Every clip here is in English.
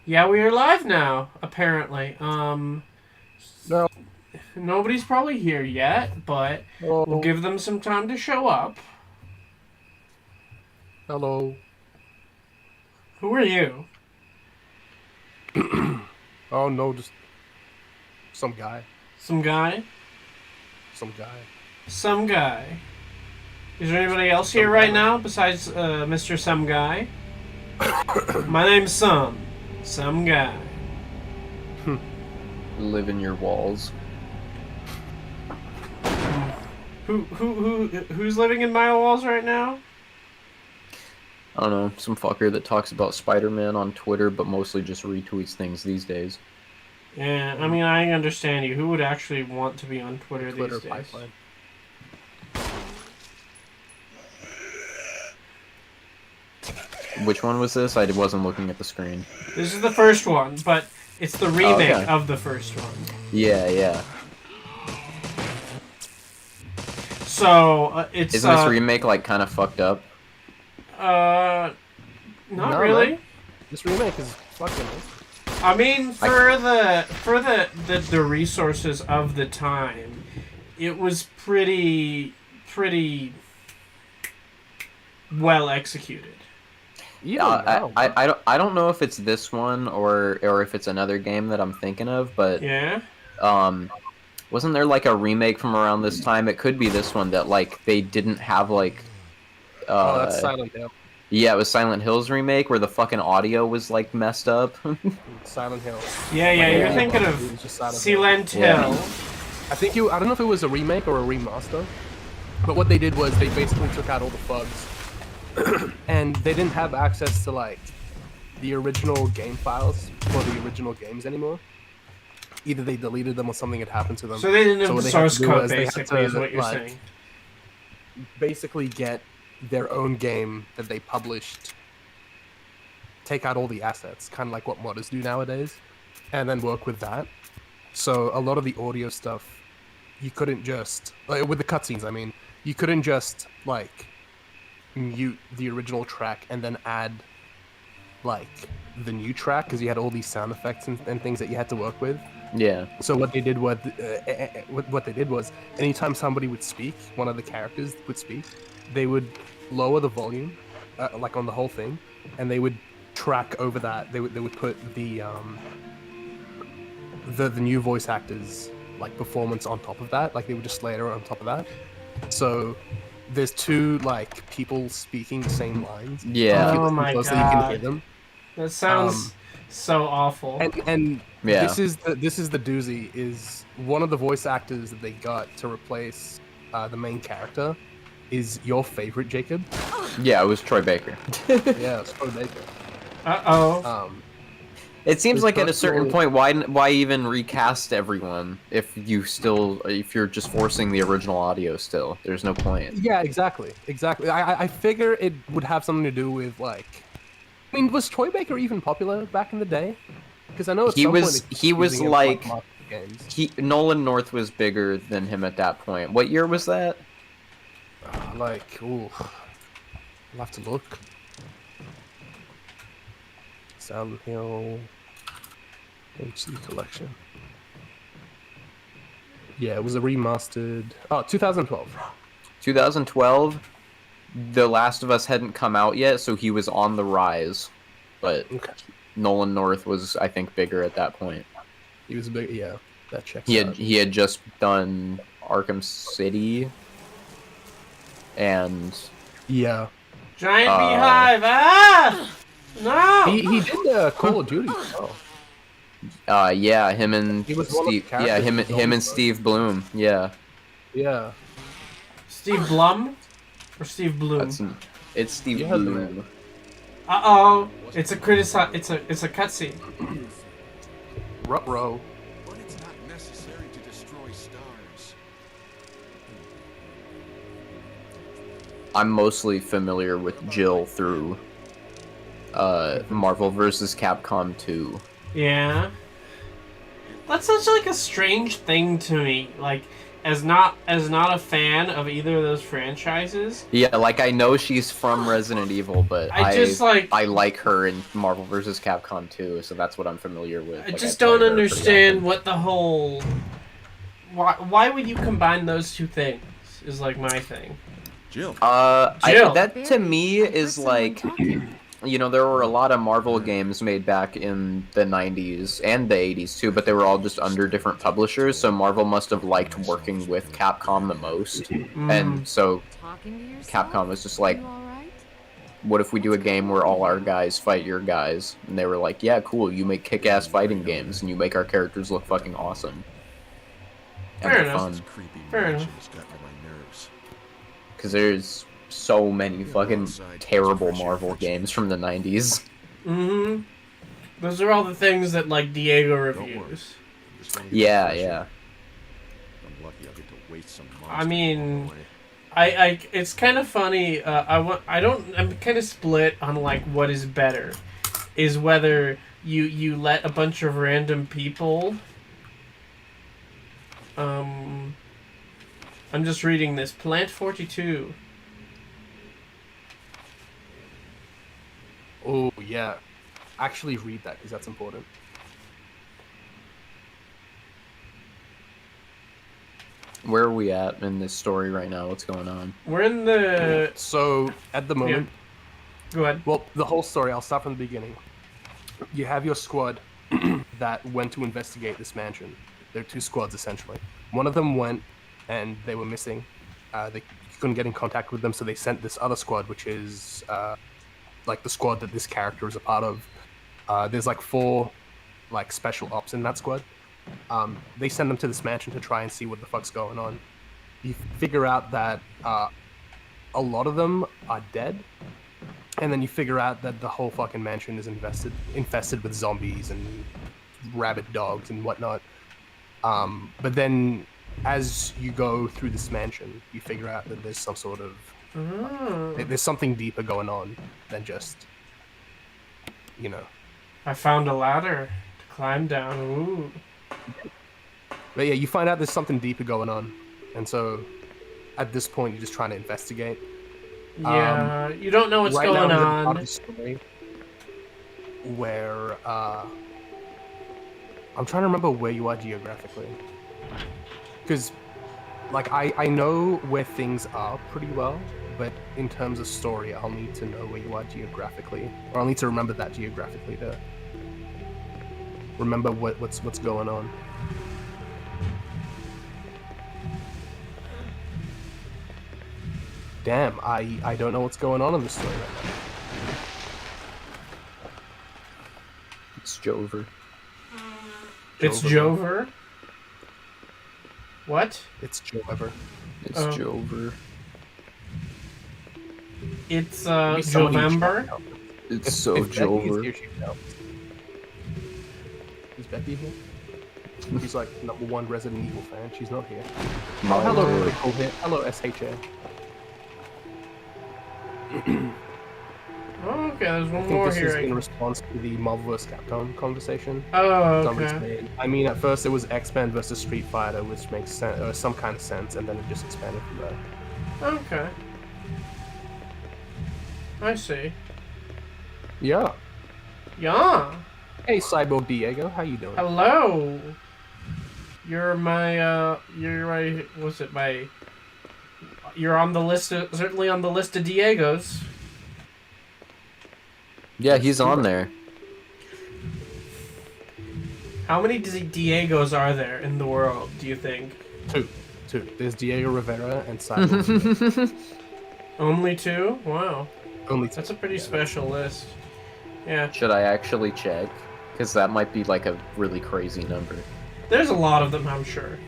Yeah, we are live now, apparently. No. Nobody's probably here yet, but we'll Hello. give them some time to show up. Hello. Who are you? Oh no, just some guy. Some guy? Some guy. Some guy. Is there anybody else here Some guy, right man. now besides Mr. Some Guy? My name's Some. Some Guy. Live in your walls. Who's living in my walls right now? I don't know, some fucker that talks about Spider-Man on Twitter, but mostly just retweets things these days. Yeah, I mean, I understand you. Who would actually want to be on Twitter these Twitter days? pipeline. Which one was this? I wasn't looking at the screen. This is the first one, but it's the remake okay. of the first one. Yeah. So it's Isn't this remake like kind of fucked up? not No, really. man. This remake is fucking. I mean, for the resources of the time, it was pretty well executed. Even now, I don't know if it's this one or if it's another game that I'm thinking of, but Yeah. wasn't there like a remake from around this time? It could be this one that like they didn't have like oh, that's Silent Hill. yeah, it was Silent Hill's remake where the fucking audio was like messed up. Silent Hill. Yeah, Yeah. you're thinking It of was just Silent Hill. Silent Yeah. Hill. I think I don't know if it was a remake or a remaster, but what they did was they basically took out all the bugs, and they didn't have access to like the original game files for the original games anymore. Either they deleted them or something had happened to them. So they didn't have what the they had to source do code, was they had basically, to, is what you're like, saying. basically get their own game that they published, take out all the assets, kind of like what modders do nowadays, and then work with that. So a lot of the audio stuff, you couldn't just like, with the cutscenes. I mean, you couldn't just like mute the original track and then add like the new track because you had all these sound effects and things that you had to work with. Yeah. So what they did was anytime somebody would speak, one of the characters would speak, they would lower the volume, like on the whole thing, and they would track over that. They would put the new voice actors like performance on top of that. Like they would just layer it on top of that. So there's two like people speaking the same lines. Yeah. If you Oh listen my closely, you can hear God. them. That sounds so awful. And Yeah. this is the doozy. Is one of the voice actors that they got to replace the main character is your favorite, Jacob. Yeah, it was Troy Baker. Yeah, it's Troy Baker. Uh-oh. It seems His like at a certain personal- point, why even recast everyone if you're just forcing the original audio still? There's no point. Yeah, exactly. I figure it would have something to do with like. I mean, was Troy Baker even popular back in the day? Because I know at He some was- point he was using it for, like- marketing games. Nolan North was bigger than him at that point. What year was that? Like, ooh, I'll have to look. Silent Hill HD collection. Yeah, it was a remastered. Oh, 2012. 2012. The Last of Us hadn't come out yet, so he was on the rise. But Okay. Nolan North was, I think, bigger at that point. He was a big. Yeah, that checks out. He had just done Arkham City, and Yeah. Giant beehive! Ah! No! He did Call of Duty. Oh. yeah, him and He was one of the Steve. Yeah, characters in him and Zombies. Steve Bloom. Yeah, Yeah. Steve Blum? Or Steve Bloom? it's Steve You heard the Bloom. Uh-oh. It's a cutscene. Ruh-roh. But it's not necessary to destroy stars. I'm mostly familiar with Jill through Marvel vs. Capcom 2. Yeah. That's such like a strange thing to me. Like, as not a fan of either of those franchises, Yeah, like I know she's from Resident Evil, but I just like I like her in Marvel vs. Capcom 2, so that's what I'm familiar with. I Like, just play don't her pretty understand often. what the whole why would you combine those two things is like my thing. Jill. Jill. That to me is like, you know, there were a lot of Marvel games made back in the 90s and the 80s too, but they were all just under different publishers, so Marvel must have liked working with Capcom the most. And so Capcom was just like, what if we do a game where all our guys fight your guys? And they were like, yeah, cool, you make kick-ass fighting games, and you make our characters look fucking awesome. And Fair they're enough. fun. Creepy Fair mansion enough. has got to my nerves. Because there's so many fucking terrible Marvel games from the 90s. Mm-hmm. Those are all the things that like Diego worry. reviews. Just wanna get Yeah, fresh yeah. air. I'm lucky I'll get to waste some I monster mean, along the way. it's kind of funny. I'm kind of split on like what is better, is whether you let a bunch of random people. I'm just reading this. Plant 42. Oh yeah, actually read that because that's important. Where are we at in this story right now? What's going on? We're in the. So at the moment, Go ahead. well, the whole story. I'll start from the beginning. You have your squad that went to investigate this mansion. There are two squads essentially. One of them went, and they were missing. They couldn't get in contact with them, so they sent this other squad, which is like the squad that this character is a part of. There's like 4 like special ops in that squad. They send them to this mansion to try and see what the fuck's going on. You figure out that a lot of them are dead, and then you figure out that the whole fucking mansion is infested with zombies and rabid dogs and whatnot. But then, as you go through this mansion, you figure out that there's some sort of there's something deeper going on than just, you know. I found a ladder to climb down. Ooh. But yeah, you find out there's something deeper going on, and so at this point you're just trying to investigate. Yeah, you don't know what's right going now, I'm in the part on. of the story where I'm trying to remember where you are geographically, because like I know where things are pretty well, but in terms of story, I'll need to know where you are geographically, or I'll need to remember that geographically to remember what's going on. Damn, I don't know what's going on in this story right now. It's Jover. It's Jover. Jover. What? It's Jover. It's Oh. Jover. It's Maybe somebody in chat Jovember. can help. It's so If Becky is Jover. here, she can help. Is Becky here? She's like #1 Resident Evil fan. She's not here. My Hello, lord. Nicole here. Hello, SHA. Oh, okay, there's I one think more this is here. in response to the Marvel vs. Capcom conversation. Oh, Somebody's okay. made. I mean, at first it was X-Men versus Street Fighter, which makes sense, or some kind of sense, and then it just expanded from there. Okay. I see. Yeah. Yeah. Hey, Cyborg Diego, how you doing? Hello. You're my, what's it, you're on the list, certainly on the list of Diegos. Yeah, he's on there. How many Diegos are there in the world, do you think? Two. There's Diego Rivera and Cyborg. Diego. Only 2? Wow. Only two. That's a pretty special list. Yeah. Should I actually check? Because that might be like a really crazy number. There's a lot of them, I'm sure.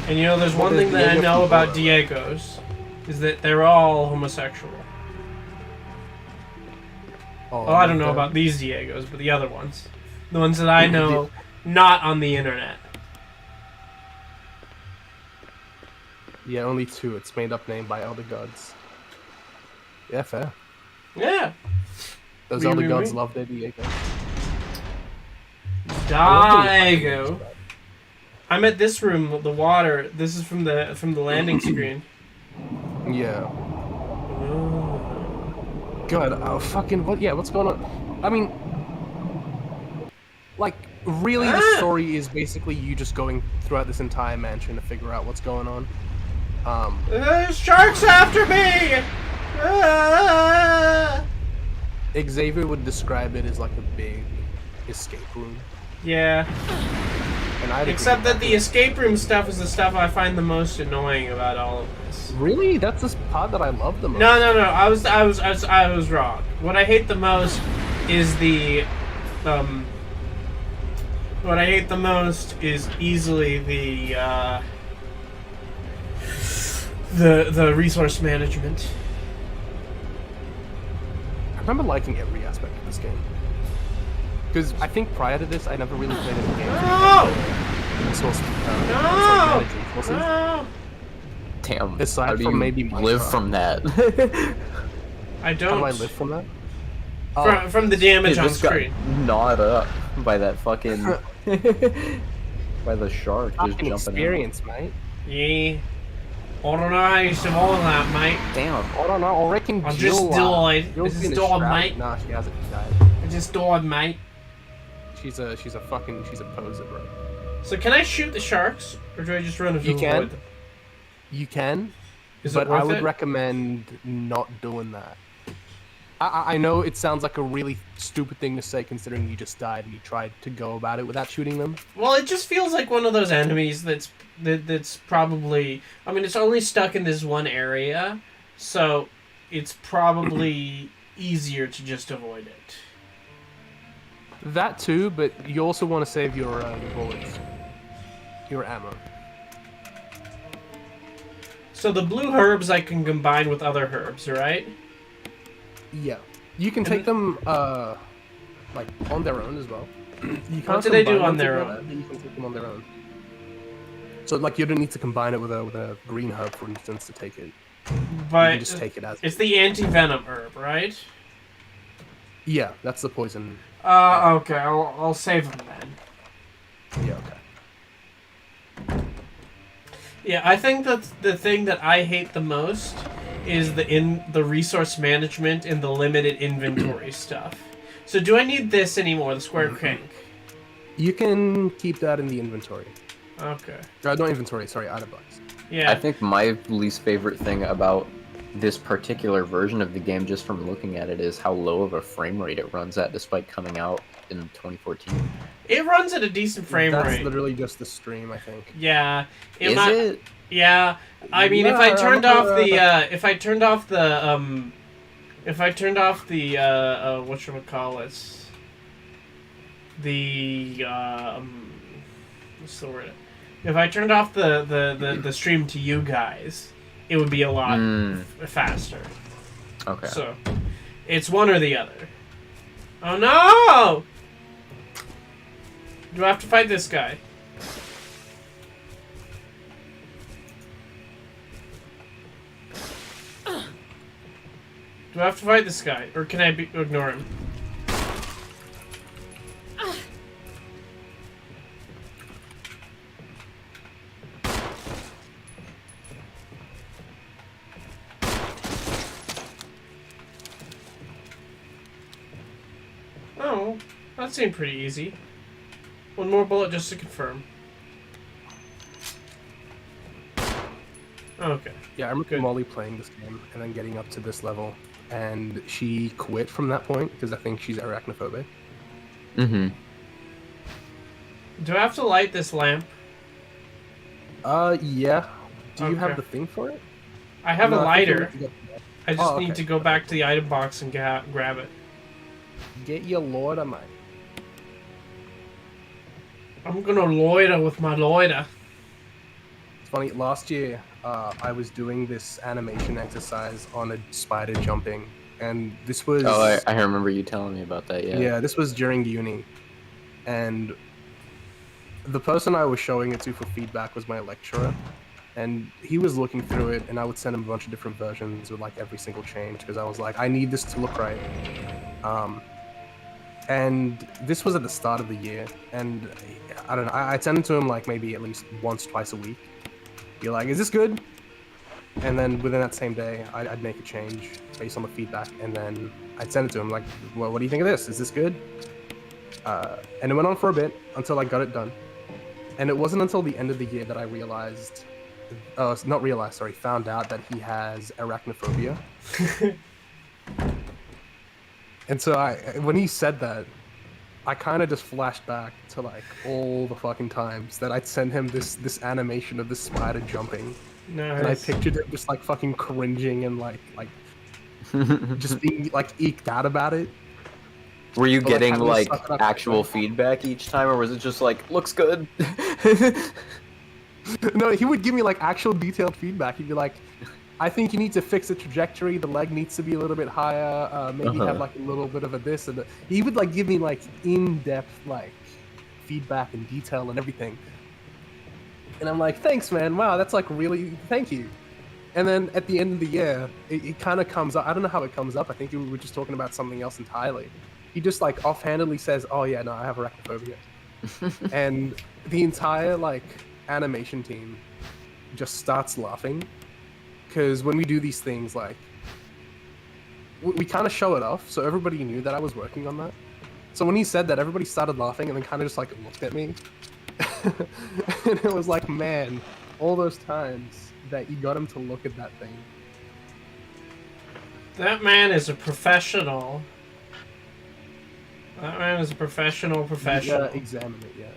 And you know, there's Well, one there's thing that I Diego know about Figueroa. Diegos, is that they're all homosexual. Oh, Well, I don't know okay. about these Diegos, but the other ones. The ones that I know, not on the internet. Yeah, only 2. It's made up name by Elder Gods. Yeah, fair. Yeah. Those Oui, Elder oui, Gods oui. love their Diego. Diego. I'm at this room, the water. This is from the landing screen. Yeah. Oh. God, fucking what? Yeah, what's going on? I mean, like, really, the story is basically you just going throughout this entire mansion to figure out what's going on. There's sharks after me! Ah! Xavier would describe it as like a big escape room, Yeah. and I Except that the escape room stuff is the stuff I find the most annoying about all of this. really, that's the part that I love the most. No. I was wrong. What I hate the most is what I hate the most is easily the resource management. I remember liking every aspect of this game. Because I think prior to this, I never really played any games. No! Resource, No! managing resources. No! Damn. Aside how do from you maybe live Minecraft. from that? I How don't. do I live from that? From the damage You on just got screen. gnawed up by that fucking... by the shark just Fucking jumping experience, mate. Yeah. I don't know how you survive that, mate. out. Damn. I don't know. I reckon I Jill, just died. I Jill's just been died, shrouded. mate. Nah, she hasn't died. I just died, mate. She's a poser, bro. So can I shoot the sharks, or do I just run You to can. avoid them? You can, Is but it worth I would it? recommend not doing that. I know it sounds like a really stupid thing to say, considering you just died and you tried to go about it without shooting them. Well, it just feels like one of those enemies that's probably. I mean, it's only stuck in this one area, so it's probably easier to just avoid it. That too, but you also want to save your bullets, your ammo. So the blue herbs I can combine with other herbs, right? Yeah, you can take them like on their own as well. You What do they do combine on them their together, own? but you can take them on their own. So like you don't need to combine it with a green herb, for instance, to take it. You But can just take it as. it's the anti-venom herb, right? Yeah, that's the poison. Okay, I'll save them then. Yeah, okay. Yeah, I think that the thing that I hate the most is the resource management and the limited inventory stuff. So do I need this anymore, the square crank? You can keep that in the inventory. Okay. Not inventory, sorry, item box. Yeah. I think my least favorite thing about this particular version of the game, just from looking at it, is how low of a frame rate it runs at, despite coming out in 2014. It runs at a decent frame That's rate. literally just the stream, I think. Yeah. Is might- it? Yeah. I mean, if I turned off the whatchamacallit, what's the word? If I turned off the stream to you guys, it would be a lot faster. Okay. So, it's one or the other. Oh no! Do I have to fight this guy? Do I have to fight this guy, or can I ignore him? Oh, that seemed pretty easy. One more bullet just to confirm. Okay. Yeah, I remember Good. Molly playing this game and then getting up to this level, and she quit from that point because I think she's arachnophobic. Mm-hmm. Do I have to light this lamp? Yeah. Do you have Okay. the thing for it? I have No, a I think you lighter. need to get- I just Oh, need okay. to go back to the item box and grab it. Get your Lord, mate. I'm gonna loiter with my loiter. It's funny, last year, I was doing this animation exercise on a spider jumping, and this was... Oh, I remember you telling me about that, yeah. Yeah, this was during uni, and the person I was showing it to for feedback was my lecturer, and he was looking through it, and I would send him a bunch of different versions with like every single change, because I was like, I need this to look right. And this was at the start of the year, and I don't know. I'd send it to him like maybe at least once, twice a week. Be like, "Is this good?" And then within that same day, I'd make a change based on the feedback, and then I'd send it to him like, "Well, what do you think of this? Is this good?" And it went on for a bit until I got it done. And it wasn't until the end of the year that I realized, found out that he has arachnophobia. And so when he said that, I kind of just flashed back to like all the fucking times that I'd send him this animation of this spider jumping, and I Nice. pictured him just like fucking cringing and like just being like eked out about it. Were you But, like, getting having to like suck it up actual quickly. feedback each time, or was it just like looks good? No, he would give me like actual detailed feedback. He'd be like, "I think you need to fix the trajectory. The leg needs to be a little bit higher. Maybe have like a little bit of a this and that." He would like give me like in-depth like feedback and detail and everything. And I'm like, "Thanks, man. Wow, that's like really thank you." And then at the end of the year, it kind of comes up. I don't know how it comes up. I think we were just talking about something else entirely. He just like offhandedly says, "Oh yeah, no, I have arachnophobia," and the entire like animation team just starts laughing. Because when we do these things, like, we kind of show it off, so everybody knew that I was working on that. So when he said that, everybody started laughing and then kind of just, like, looked at me. And it was like, man, all those times that you got him to look at that thing. That man is a professional. That man is a professional. Yeah, examine it, yeah.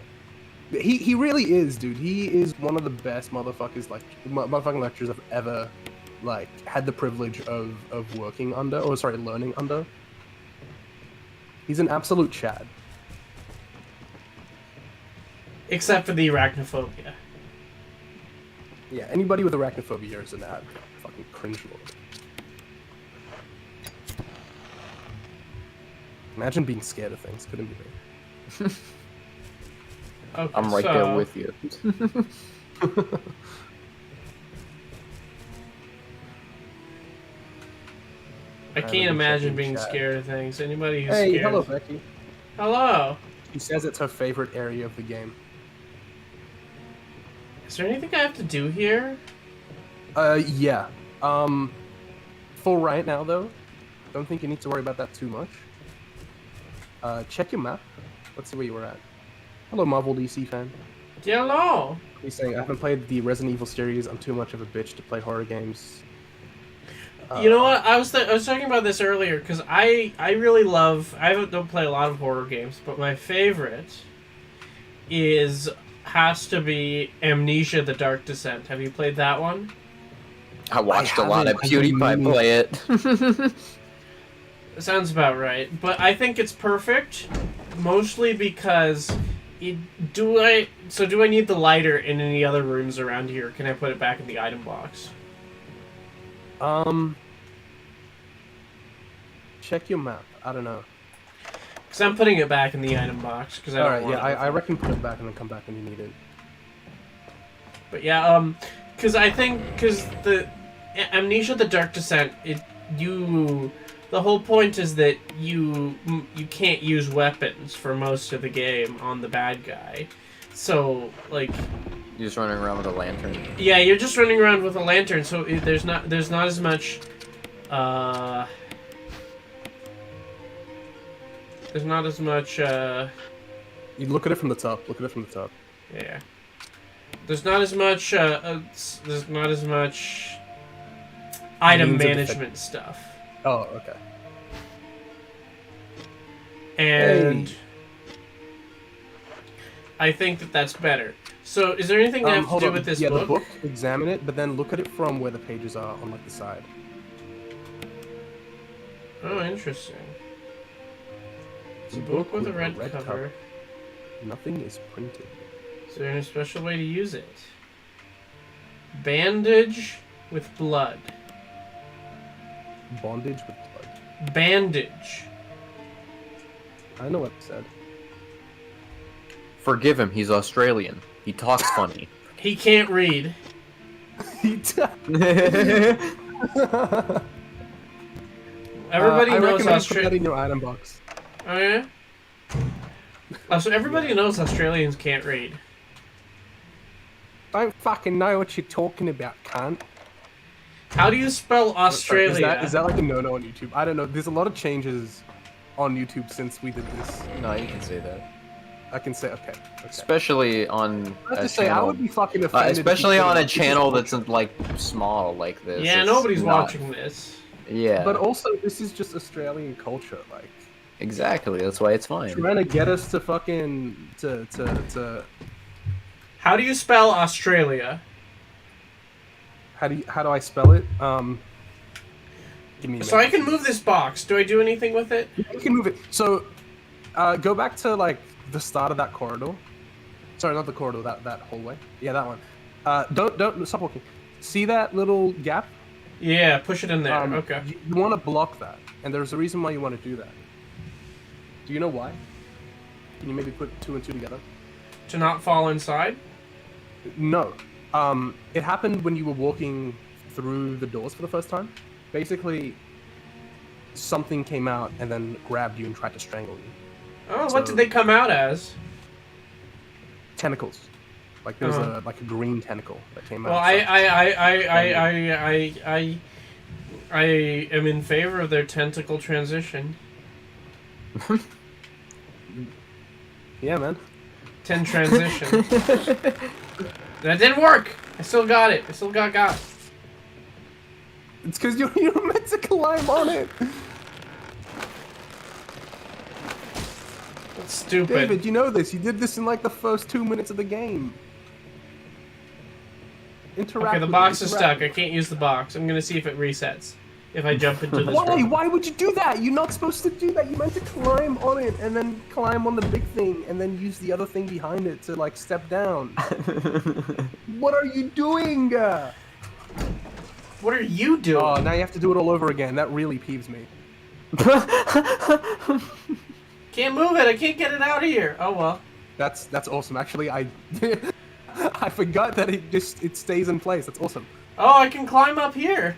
He really is, dude. He is one of the best motherfuckers, like, motherfucking lecturers I've ever, like, had the privilege of working under, or sorry, learning under. He's an absolute Chad. Except for the arachnophobia. Yeah, anybody with arachnophobia is an ad. Fucking cringeworthy. Imagine being scared of things. Couldn't be me. Okay, I'm right so, there with you. I Rather can't than imagine checking being chat. scared of things. Anybody who's Hey, scared. hello, Becky. Hello. She says it's her favorite area of the game. Is there anything I have to do here? Yeah. For right now, though, don't think you need to worry about that too much. Check your map. Let's see where you were at. Hello, Marvel DC fan. Hello. He's saying, I haven't played the Resident Evil series. I'm too much of a bitch to play horror games. You know what? I was talking about this earlier because I really love. Don't play a lot of horror games, but my favorite has to be Amnesia: The Dark Descent. Have you played that one? I watched a lot of haven't. I've been PewDiePie meaning- play it. Sounds about right. But I think it's perfect, mostly because do I need the lighter in any other rooms around here? Can I put it back in the item box? Check your map. I don't know. Because I'm putting it back in the item box because I don't Alright, want yeah, it. I reckon put it back and then come back when you need it. But yeah, because the Amnesia: The Dark Descent, the whole point is that you can't use weapons for most of the game on the bad guy, so like You're just running around with a lantern. yeah, you're just running around with a lantern, so there's not as much there's not as much You look at it from the top. Look at it from the top. yeah. There's not as much item Means of management stuff. Oh, okay. And Hey. I think that's better. So, is there anything I have to Hold do on. with this yeah, book? the book. Examine it, but then look at it from where the pages are on like the side. Oh, interesting. It's a The book with a red cover. Nothing is printed. Is there any special way to use it? Bandage with blood. Bondage with blood. Bandage. I know what it said. Forgive him, he's Australian. He talks funny. He can't read. Everybody I knows recommend put that Australia. in your item box. Oh yeah. So everybody knows Australians can't read. Don't fucking know what you're talking about, cunt. How do you spell Australia? Is that like a no-no on YouTube? I don't know. There's a lot of changes on YouTube since we did this. No, you can say that. I can say okay. Especially on I have a to say, I channel, would be fucking offended. especially if you on a said, channel that's like small like this. Yeah, It's nobody's not- watching this. Yeah, But also, this is just Australian culture, like exactly. That's why it's fine. trying to get us to fucking to. How do you spell Australia? How do I spell it? Give me a So I minute. can move this box. Do I do anything with it? You can move it. So, go back to like the start of that corridor. Sorry, not the corridor. That hallway. Yeah, that one. Don't stop walking. See that little gap? Yeah, push it in there. Okay. You want to block that, and there's a reason why you want to do that. Do you know why? Can you maybe put 2 and 2 together? To not fall inside? No. It happened when you were walking through the doors for the first time. Basically, something came out and then grabbed you and tried to strangle you. Oh, So- what did they come out as? Tentacles. Like there's Uh-huh. a green tentacle that came out. Well, I am in favor of their tentacle transition. Yeah, man. 10 transition. That didn't work! I still got it. I still got it. It's because you're meant to climb on it. That's stupid. David, you know this. You did this in like the first 2 minutes of the game. Interact. Okay, the with box it, is interact. stuck. I can't use the box. I'm gonna see if it resets. If I jump into this Why? room. Why would you do that? You're not supposed to do that. You meant to climb on it and then climb on the big thing and then use the other thing behind it to like step down. What are you doing? What are you doing? Oh, now you have to do it all over again. That really peeves me. Can't move it. I can't get it out of here. Oh well. That's awesome. Actually, I I forgot that it stays in place. That's awesome. Oh, I can climb up here.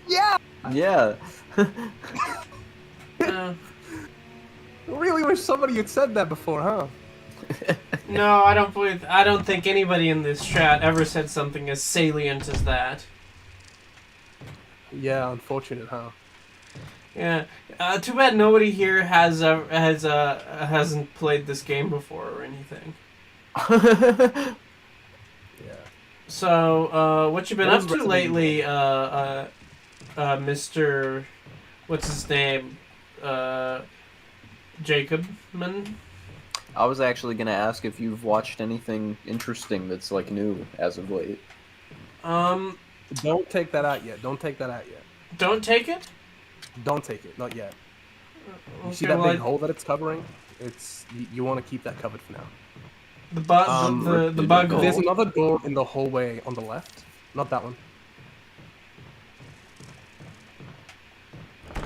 Yeah. Yeah. Uh, Really wish somebody had said that before, huh? no, I don't think anybody in this chat ever said something as salient as that. Yeah, unfortunate, huh? Yeah. Too bad nobody here hasn't played this game before or anything. Yeah. So, what you been What up was to Resident lately, Mr. What's his name? Jacobman? I was actually gonna ask if you've watched anything interesting that's like new as of late. Don't take that out yet. Don't take that out yet. Don't take it? Don't take it. Not yet. You see Okay, that well, big hole that it's covering? You want to keep that covered for now. The bug, the bug hole. There's another door in the hallway on the left. Not that one.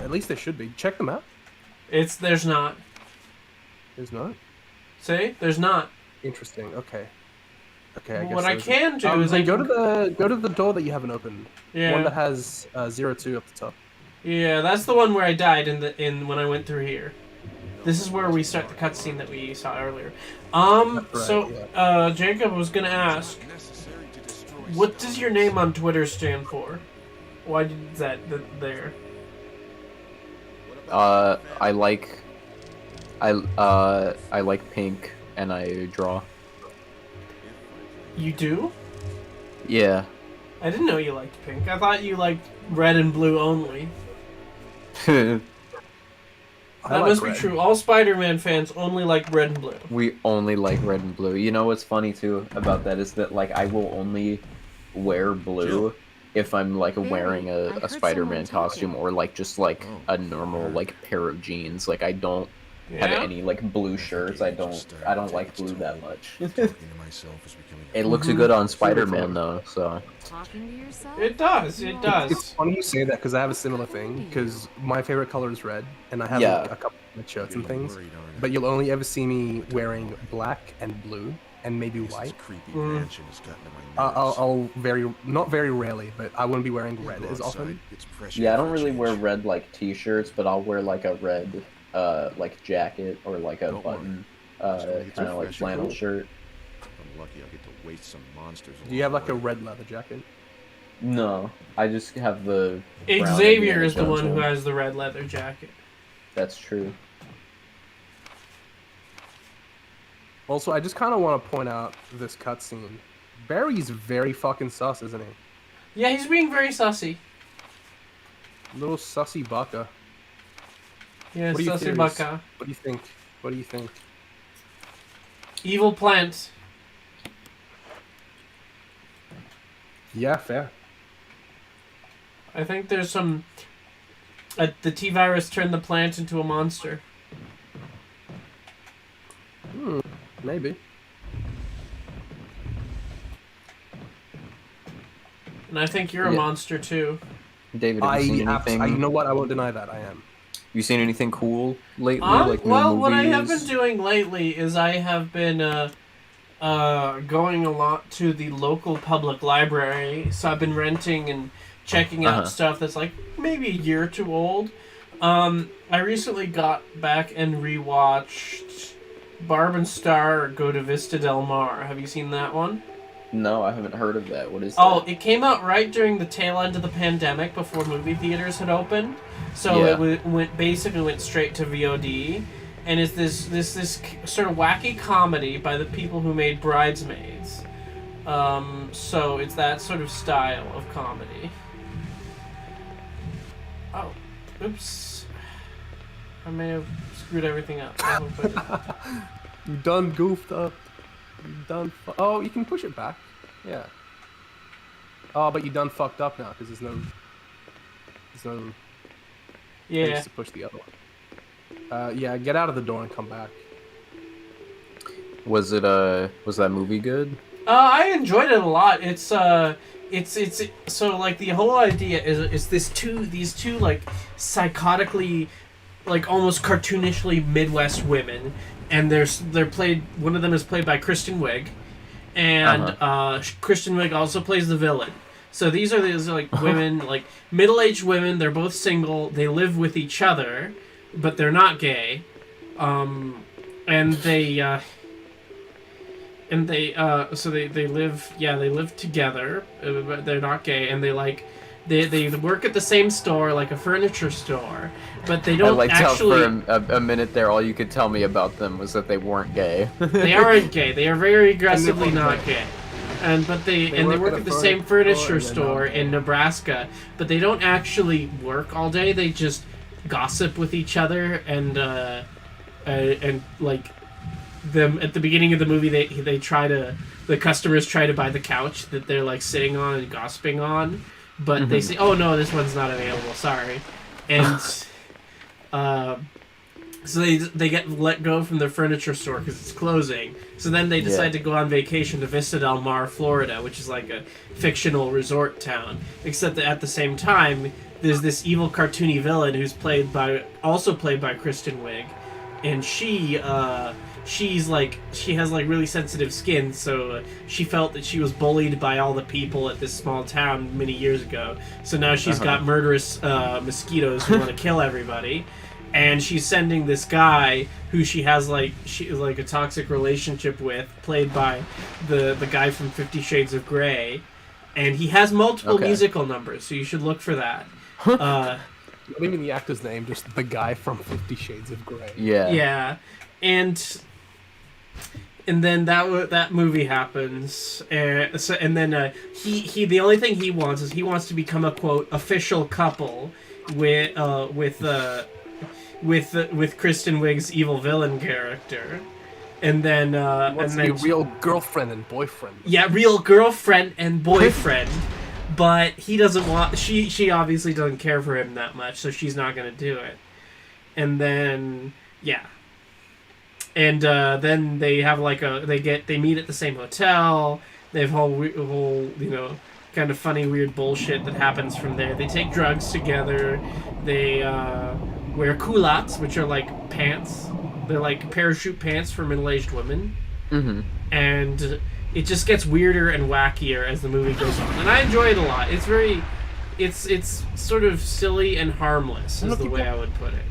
At least there should be. Check them out. There's not. There's not. See? There's not. Interesting. Okay. Okay. I guess What I there's- can do is I go can- to the door that you haven't opened. Yeah. One that has 02 up the top. Yeah, that's the one where I died in when I went through here. This is where we start the cutscene that we saw earlier. That's right, So, Jacob was gonna ask, Necessary to destroy what does your name on Twitter stand for? Why did that there? I like pink and I draw. You do? Yeah. I didn't know you liked pink. I thought you liked red and blue only. I That like must red. be true. All Spider-Man fans only like red and blue. We only like red and blue. You know what's funny too about that is that like I will only wear blue if I'm like wearing I a heard Spider-Man someone costume talking. or like just like a normal like pair of jeans. Like I don't have Yeah? any like blue shirts. I don't like blue that much. Talking to myself is becoming It looks good on Spider-Man though, so Talking to yourself? It does. It It's does. funny you say that because I have a similar thing. Because my favorite color is red, and I have Yeah. a couple of shirts and things. worried, aren't I? But you'll only ever see me wearing black and blue, and maybe This white. creepy Mm. mansion has gotten to my nerves. I'll not very rarely, but I wouldn't be wearing red Go as often. outside, it's pressure yeah, I for don't really change. wear red like t-shirts, but I'll wear like a red like jacket or like a Don't worry. button, Just wanna get kind of some like fresh flannel cool. shirt. If I'm lucky, I'll get to waste some monsters. Do you have along like the a way. red leather jacket? No, I just have the brown Xavier Indiana is the Jones one who has the red leather jacket. That's true. Also, I just kind of want to point out this cutscene. Barry's very fucking sus, isn't he? Yeah, he's being very sussy. Little sussy bucka. Yeah, What are your sussy theories? bucka. What do you think? What do you think? Evil plant. Yeah, fair. I think there's some... the T-Virus turned the plant into a monster. Maybe. And I think you're a Yeah. monster too. David, have you seen anything? You know what? I won't deny that. I am. You seen anything cool lately? Like new Well, what I have movies? been doing lately is I have been going a lot to the local public library. So I've been renting and checking out stuff that's like maybe a year or two old. I recently got back and rewatched Barb and Star Go to Vista Del Mar. Have you seen that one? No, I haven't heard of that. What is that? Oh, it came out right during the tail end of the pandemic before movie theaters had opened. So Yeah. it went straight to VOD, and it's this sort of wacky comedy by the people who made Bridesmaids. So it's that sort of style of comedy. Oh, oops! I may have screwed everything up. I hope I didn't. You done goofed up. You done. Oh, you can push it back. Yeah. Oh, but you done fucked up now because there's no space Yeah. to push the other one. Yeah. Get out of the door and come back. Was that movie good? I enjoyed it a lot. It's so like the whole idea is these two like psychotically, like almost cartoonishly Midwest women, and they're played. One of them is played by Kristen Wiig, and Kristen Wiig also plays the villain. So these are like women, like middle-aged women. They're both single. They live with each other, but they're not gay, and they. And they live together, but they're not gay, and they work at the same store, like a furniture store, but they I don't liked actually. how for a minute there, all you could tell me about them was that they weren't gay. They aren't gay. They are very aggressively work not at- gay, but they work work at at a the same furniture furniture store store and they're not in Nebraska, but they don't actually work all day. They just gossip with each other and like. Them at the beginning of the movie, the customers try to buy the couch that they're like sitting on and gossiping on, but they say, "Oh no, this one's not available. Sorry," and so they get let go from their furniture store because it's closing. So then they decide to go on vacation to Vista Del Mar, Florida, which is like a fictional resort town. Except that at the same time, there's this evil cartoony villain who's also played by Kristen Wiig, and she has like really sensitive skin, so she felt that she was bullied by all the people at this small town many years ago. So now she's got murderous mosquitoes who want to kill everybody, and she's sending this guy who she has like a toxic relationship with, played by the guy from 50 Shades of Grey, and he has multiple musical numbers, so you should look for that. Not even the actor's name, just the guy from 50 Shades of Grey. Yeah, and then that movie happens, and then he the only thing he wants is he wants to become a quote official couple with Kristen Wiig's evil villain character, and then He wants to be real girlfriend and boyfriend. yeah, real girlfriend and boyfriend. But he doesn't want. She obviously doesn't care for him that much, so she's not gonna do it. And then and then they have like they meet at the same hotel. They have whole kind of funny weird bullshit that happens from there. They take drugs together. They wear culottes, which are like pants. They're like parachute pants for middle-aged women. Mm-hmm. And it just gets weirder and wackier as the movie goes on, and I enjoy it a lot. It's sort of silly and harmless, is the way I would put it.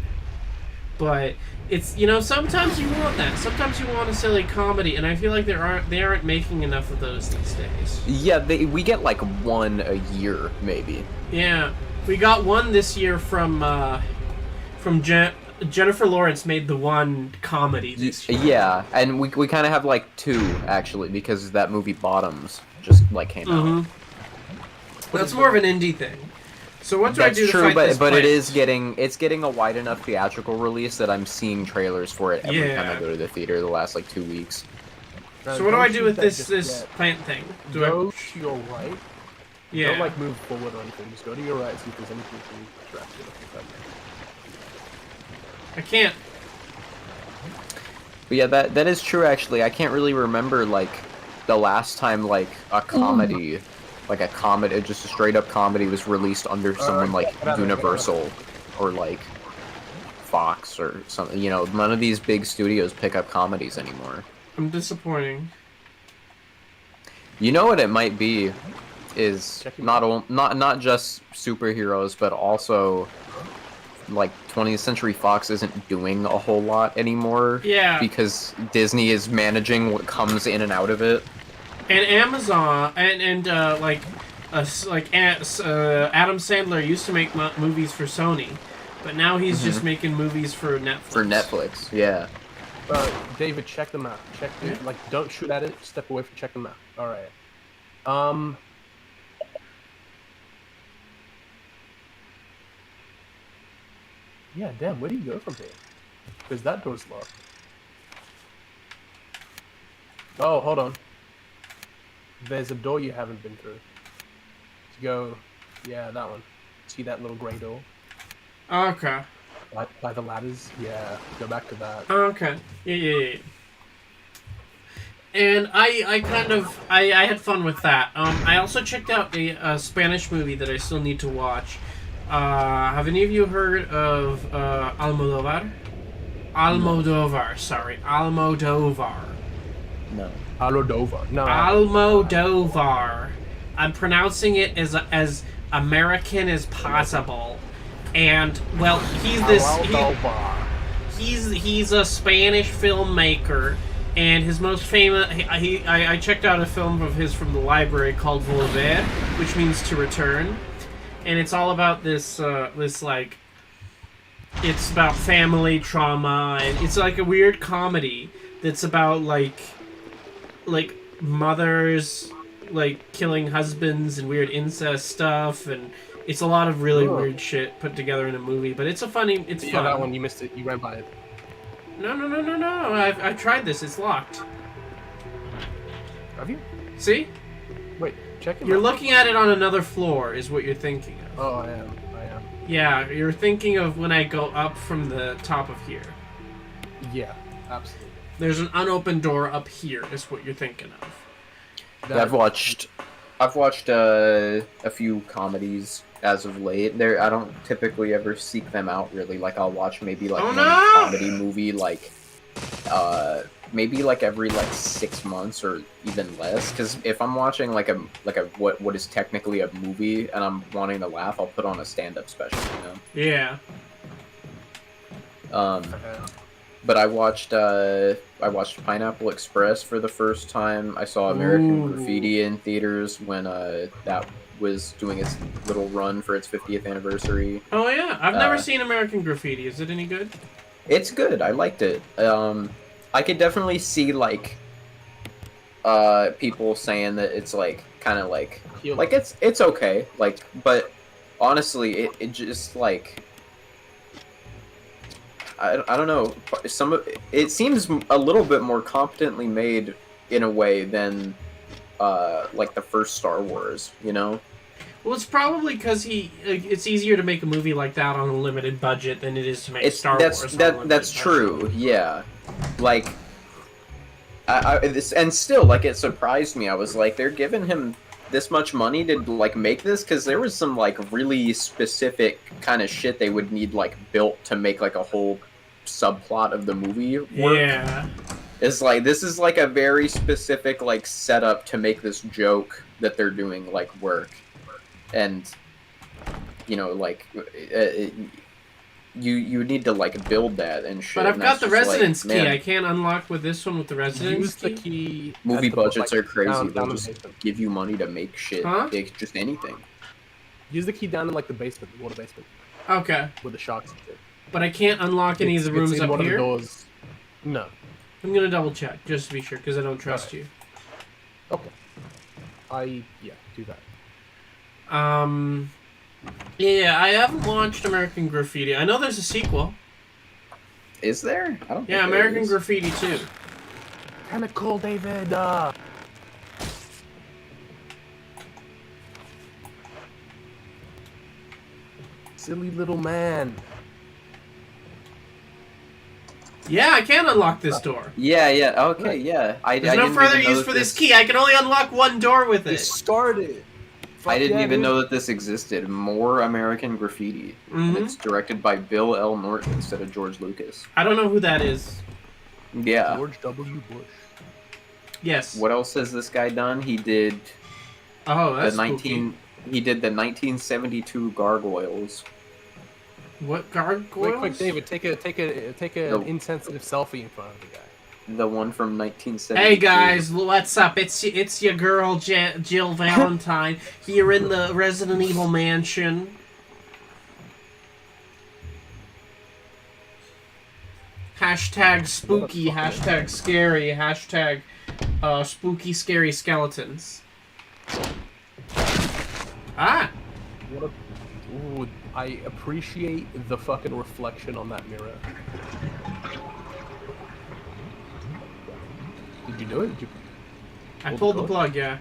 but it's, you know, sometimes you want that. Sometimes you want a silly comedy, and I feel like they aren't making enough of those these days. Yeah, we get like one a year, maybe. Yeah, we got one this year from Jennifer Lawrence made the one comedy this year. Yeah, and we kind of have like two, actually, because that movie Bottoms just like came out. That's more of an indie thing. So what do I do to true, fight this but plant? it's getting a wide enough theatrical release that I'm seeing trailers for it every time I go to the theater the last like 2 weeks. So what do I do with this plant thing? Do Go I... to your right. Yeah. Don't like move forward or anything. Just go to your right. See if there's anything to attract you. I can't. But yeah, that is true. Actually, I can't really remember like the last time like a comedy. Like just a straight up comedy was released under someone like Universal or like Fox or something. You know, none of these big studios pick up comedies anymore. I'm disappointing. You know what it might be is not just superheroes, but also like 20th Century Fox isn't doing a whole lot anymore. Yeah. Because Disney is managing what comes in and out of it. And Amazon and Adam Sandler used to make movies for Sony, but now he's just making movies for Netflix. For Netflix, yeah. David, check them out. Like, don't shoot at it. Step away from. Check them out. All right. Yeah, damn. Where do you go from here? Because that door's locked. Oh, hold on. There's a door you haven't been through. To go, yeah, that one. See that little gray door? Okay. By the ladders? Yeah, go back to that. Okay. Yeah. And I had fun with that. I also checked out a Spanish movie that I still need to watch. Have any of you heard of Almodovar? Almodovar. No. Almodovar. No. Almodovar. I'm pronouncing it as American as possible. And well, he's a Spanish filmmaker, and his most famous. I checked out a film of his from the library called Volver, which means to return, and it's all about this like. It's about family trauma, and it's like a weird comedy that's about like mothers like killing husbands and weird incest stuff, and it's a lot of really weird shit put together in a movie. But it's fun. Yeah, that one you missed it. You ran by it. No. I've tried this. It's locked. Have you? See? Wait, check it. You're looking at it on another floor, is what you're thinking of. Oh, I am. Yeah, you're thinking of when I go up from the top of here. Yeah, absolutely. There's an unopened door up here, is what you're thinking of. Yeah, I've watched a few comedies as of late. I don't typically ever seek them out really. Like I'll watch maybe like one comedy movie like maybe like every like 6 months or even less. Because if I'm watching like a what is technically a movie and I'm wanting to laugh, I'll put on a stand-up special. You know? Yeah. But I watched Pineapple Express for the first time. I saw American Graffiti in theaters when that was doing its little run for its 50th anniversary. Oh yeah, I've never seen American Graffiti. Is it any good? It's good. I liked it. I could definitely see like people saying that it's like kind of like it's okay. Like, but honestly, it just like. I don't know. It seems a little bit more competently made in a way than like the first Star Wars, you know? Well, it's probably because it's easier to make a movie like that on a limited budget than it is to make Star Wars. That's true. Yeah, like and still like it surprised me. I was like, they're giving him this much money to like make this, because there was some like really specific kind of shit they would need like built to make like a whole subplot of the movie work. Yeah. It's like this is like a very specific like setup to make this joke that they're doing like work, and you know like you need to like build that and shit. But I've and got that's the just, like, residence key. man, I can't unlock with this one with the residence Use the key. key. movie at the- budgets like, are crazy. down They'll in the just basement. give you money to make shit. Huh? Just anything. Use the key down in like the basement, the water basement, Okay, with the sharks. And shit. but I can't unlock any of the It's rooms in up one here. Of the doors. No. I'm gonna double check just to be sure because I don't trust you. Okay. Yeah, do that. Yeah, I haven't watched American Graffiti. I know there's a sequel. Is there? I don't. Yeah, think there American is. Graffiti 2. Kinda cool, David. Silly little man. Yeah, I can unlock this door. Yeah. Okay. Yeah. There's no further use for this key. I can only unlock one door with it. Started. I didn't even know that this existed. More American Graffiti. And Mhm. it's directed by Bill L. Norton instead of George Lucas. I don't know who that is. Yeah. George W. Bush. Yes. What else has this guy done? He did Oh, that's the 19. He did the 1972 Gargoyles. What gargoyles? Wait, quick, David, take an No. insensitive selfie in front of the guy. The one from 1972. Hey guys, what's up? It's your girl Jill Valentine here in the Resident Evil mansion. Hashtag spooky, hashtag scary, hashtag spooky scary skeletons. Ah! What a... Ooh, I appreciate the fucking reflection on that mirror. Did you do it? Did you... I pulled the plug, yeah.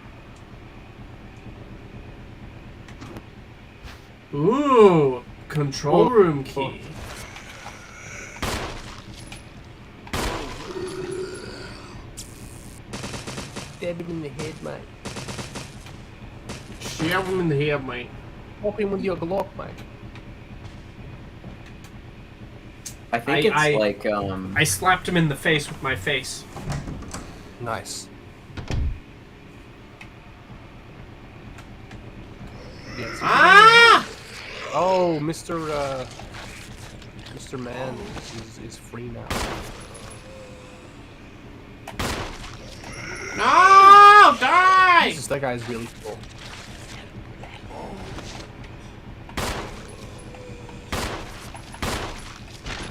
Ooh! Control room key. Stab him in the head, mate. Stab him in the head, mate. Pop him with your Glock, mate. I think it's I- like I slapped him in the face with my face. Nice. Yes. Ah! Oh, Mr. Man is free now. No! Die! Jesus, that guy's really cool.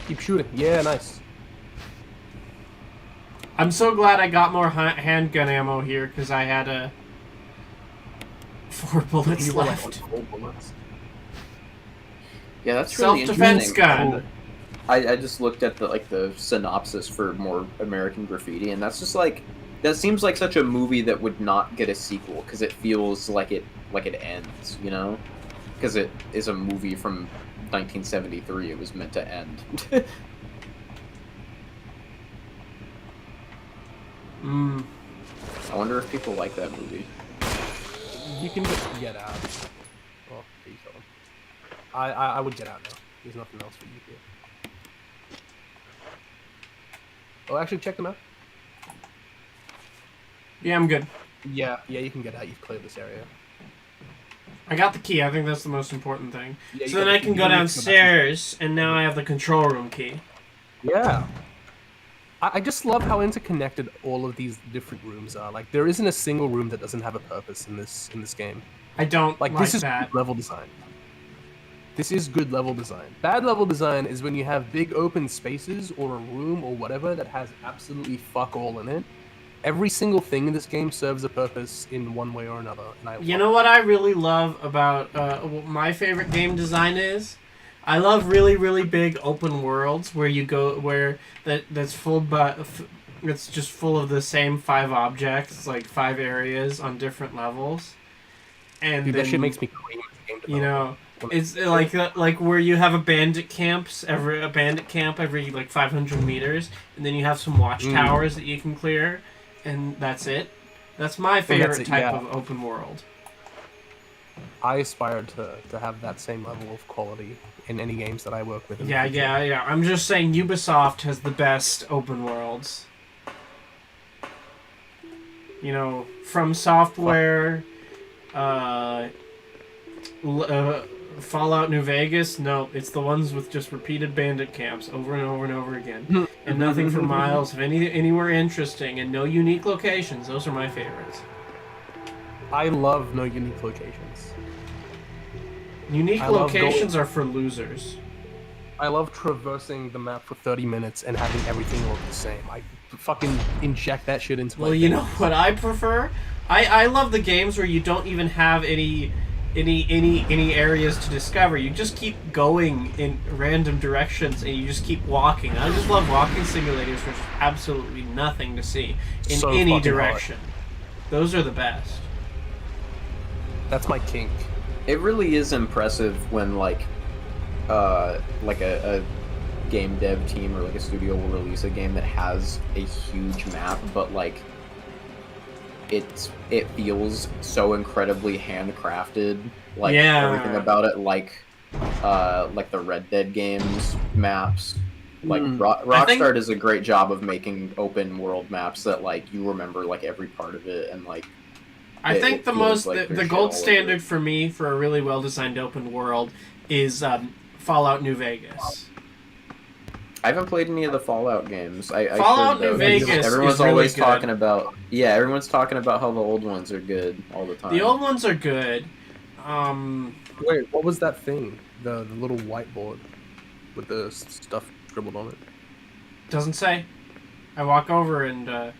Keep shooting. Yeah, nice. I'm so glad I got more handgun ammo here because I had 4 bullets You were like left. on 4 bullets. yeah, that's really Self-defense interesting. gun. I just looked at the synopsis for more American Graffiti, and that's just like that seems like such a movie that would not get a sequel because it feels like it ends, you know, because it is a movie from 1973. It was meant to end. Mm. I wonder if people like that movie. You can just get out. Oh, there you go. I would get out now. There's nothing else for you here. Oh, actually, check them out. Yeah, I'm good. Yeah, you can get out. You've cleared this area. I got the key. I think that's the most important thing. Yeah, you So then got I the can key. go You don't need to go back. downstairs, and now I have the control room key. Yeah. I just love how interconnected all of these different rooms are. Like, there isn't a single room that doesn't have a purpose in this game. I don't Like, like this is that. good level design. This is good level design. Bad level design is when you have big open spaces or a room or whatever that has absolutely fuck all in it. Every single thing in this game serves a purpose in one way or another. And You know what I really love about what my favorite game design is? I love really, really big open worlds where you go that's full but it's just full of the same 5 objects, like 5 areas on different levels. And Dude, then, that shit makes me cream as a game you know, it's like where you have a bandit camp every like 500 meters, and then you have some watchtowers that you can clear, and that's it. That's my favorite type yeah. of open world. I aspire to have that same level of quality in any games that I work with. in the Yeah. future. I'm just saying Ubisoft has the best open worlds. You know, From Software, Fallout New Vegas? No, it's the ones with just repeated bandit camps over and over and over again, and nothing for miles of anywhere interesting, and no unique locations. Those are my favorites. I love no unique locations. Unique I love locations are for losers. I love traversing the map for 30 minutes and having everything look the same. I fucking inject that shit into my Well, you know veins. what I prefer? I love the games where you don't even have any areas to discover. You just keep going in random directions and you just keep walking. I just love walking simulators where there's absolutely nothing to see in So any fucking direction. Those are the best. That's my kink. It really is impressive when like a game dev team or like a studio will release a game that has a huge map, but like it feels so incredibly handcrafted. Like Yeah. everything about it, like the Red Dead games maps. Like I think- Rockstar does a great job of making open world maps that like you remember like every part of it and like. I think it the feels most like the there's shit gold all over standard it. for me for a really well designed open world is Fallout New Vegas. I haven't played any of the Fallout games. I Fallout should, though, New because Vegas everyone's is really always good. talking about. Yeah, everyone's talking about how the old ones are good all the time. The old ones are good. Wait, what was that thing? The little whiteboard with the stuff scribbled on it. Doesn't say. I walk over and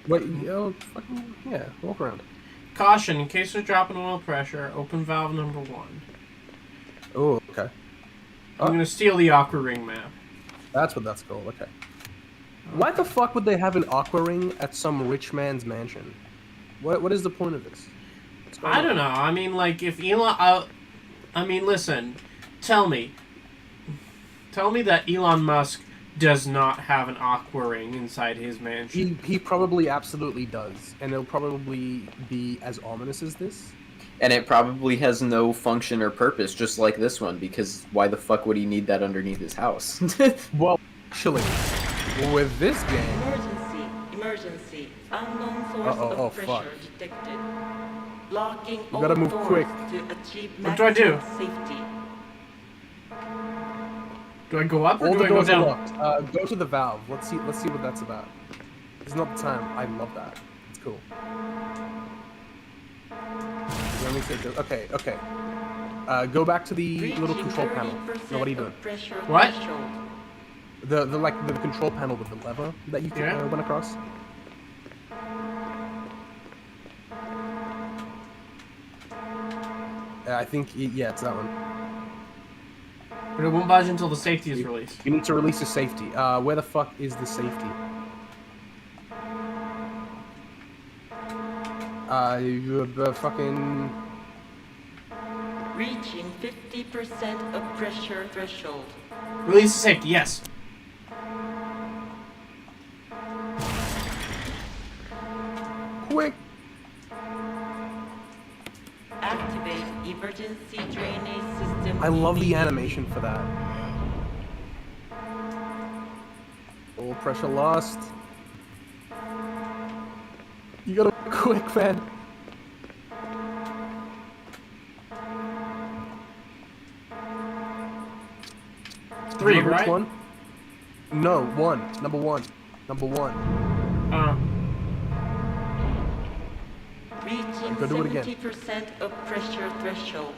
Wait, yo, fucking yeah, walk around. caution in case of drop in oil pressure. Open valve number 1. Oh, okay. I'm gonna steal the Aqua Ring map. That's what that's called. Okay. Why the fuck would they have an aqua ring at some rich man's mansion? What is the point of this? What's going I on? don't know. I mean, like if Elon. I mean, listen. Tell me that Elon Musk does not have an Aqua Ring inside his mansion. He probably absolutely does, and it'll probably be as ominous as this. And it probably has no function or purpose, just like this one. Because why the fuck would he need that underneath his house? Well, actually, with this game, Emergency. Unknown source Uh-oh, of oh, pressure fuck. detected. Blocking We gotta all move doors quick. to achieve What do I do? maximum safety. Do I go up or all do the I go doors are down? locked. Go to the valve. Let's see what that's about. It's not the time. I love that. It's cool. Let me say this. Okay. Go back to the little Reaching control panel. 30% No, what are you of doing? pressure What? threshold. The control panel with the lever that you Yeah. went across. I think yeah, it's that one. But it won't budge until the safety is released. You need to release the safety. Where the fuck is the safety? The fucking. Reaching 50% of pressure threshold. Release the safety. Yes. Quick! Activate emergency drainage system. I love the immediately. animation for that. All pressure lost. You gotta quick, man. Three, Remember right? which one? No, one. Number one. Number one. Reaching Go do it again. 70% of pressure threshold.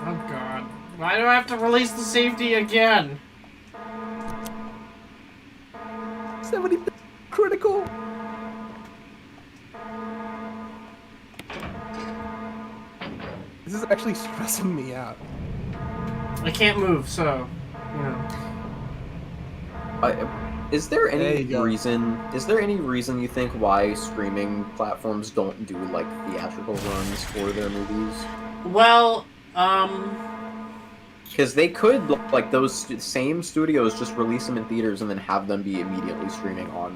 Oh god. Why do I have to release the safety again? 70 critical. This is actually stressing me out. I can't move, so you know. Is there There any you go. reason? Is there any reason you think why streaming platforms don't do like theatrical runs for their movies? Well, Because they could like those same studios just release them in theaters and then have them be immediately streaming on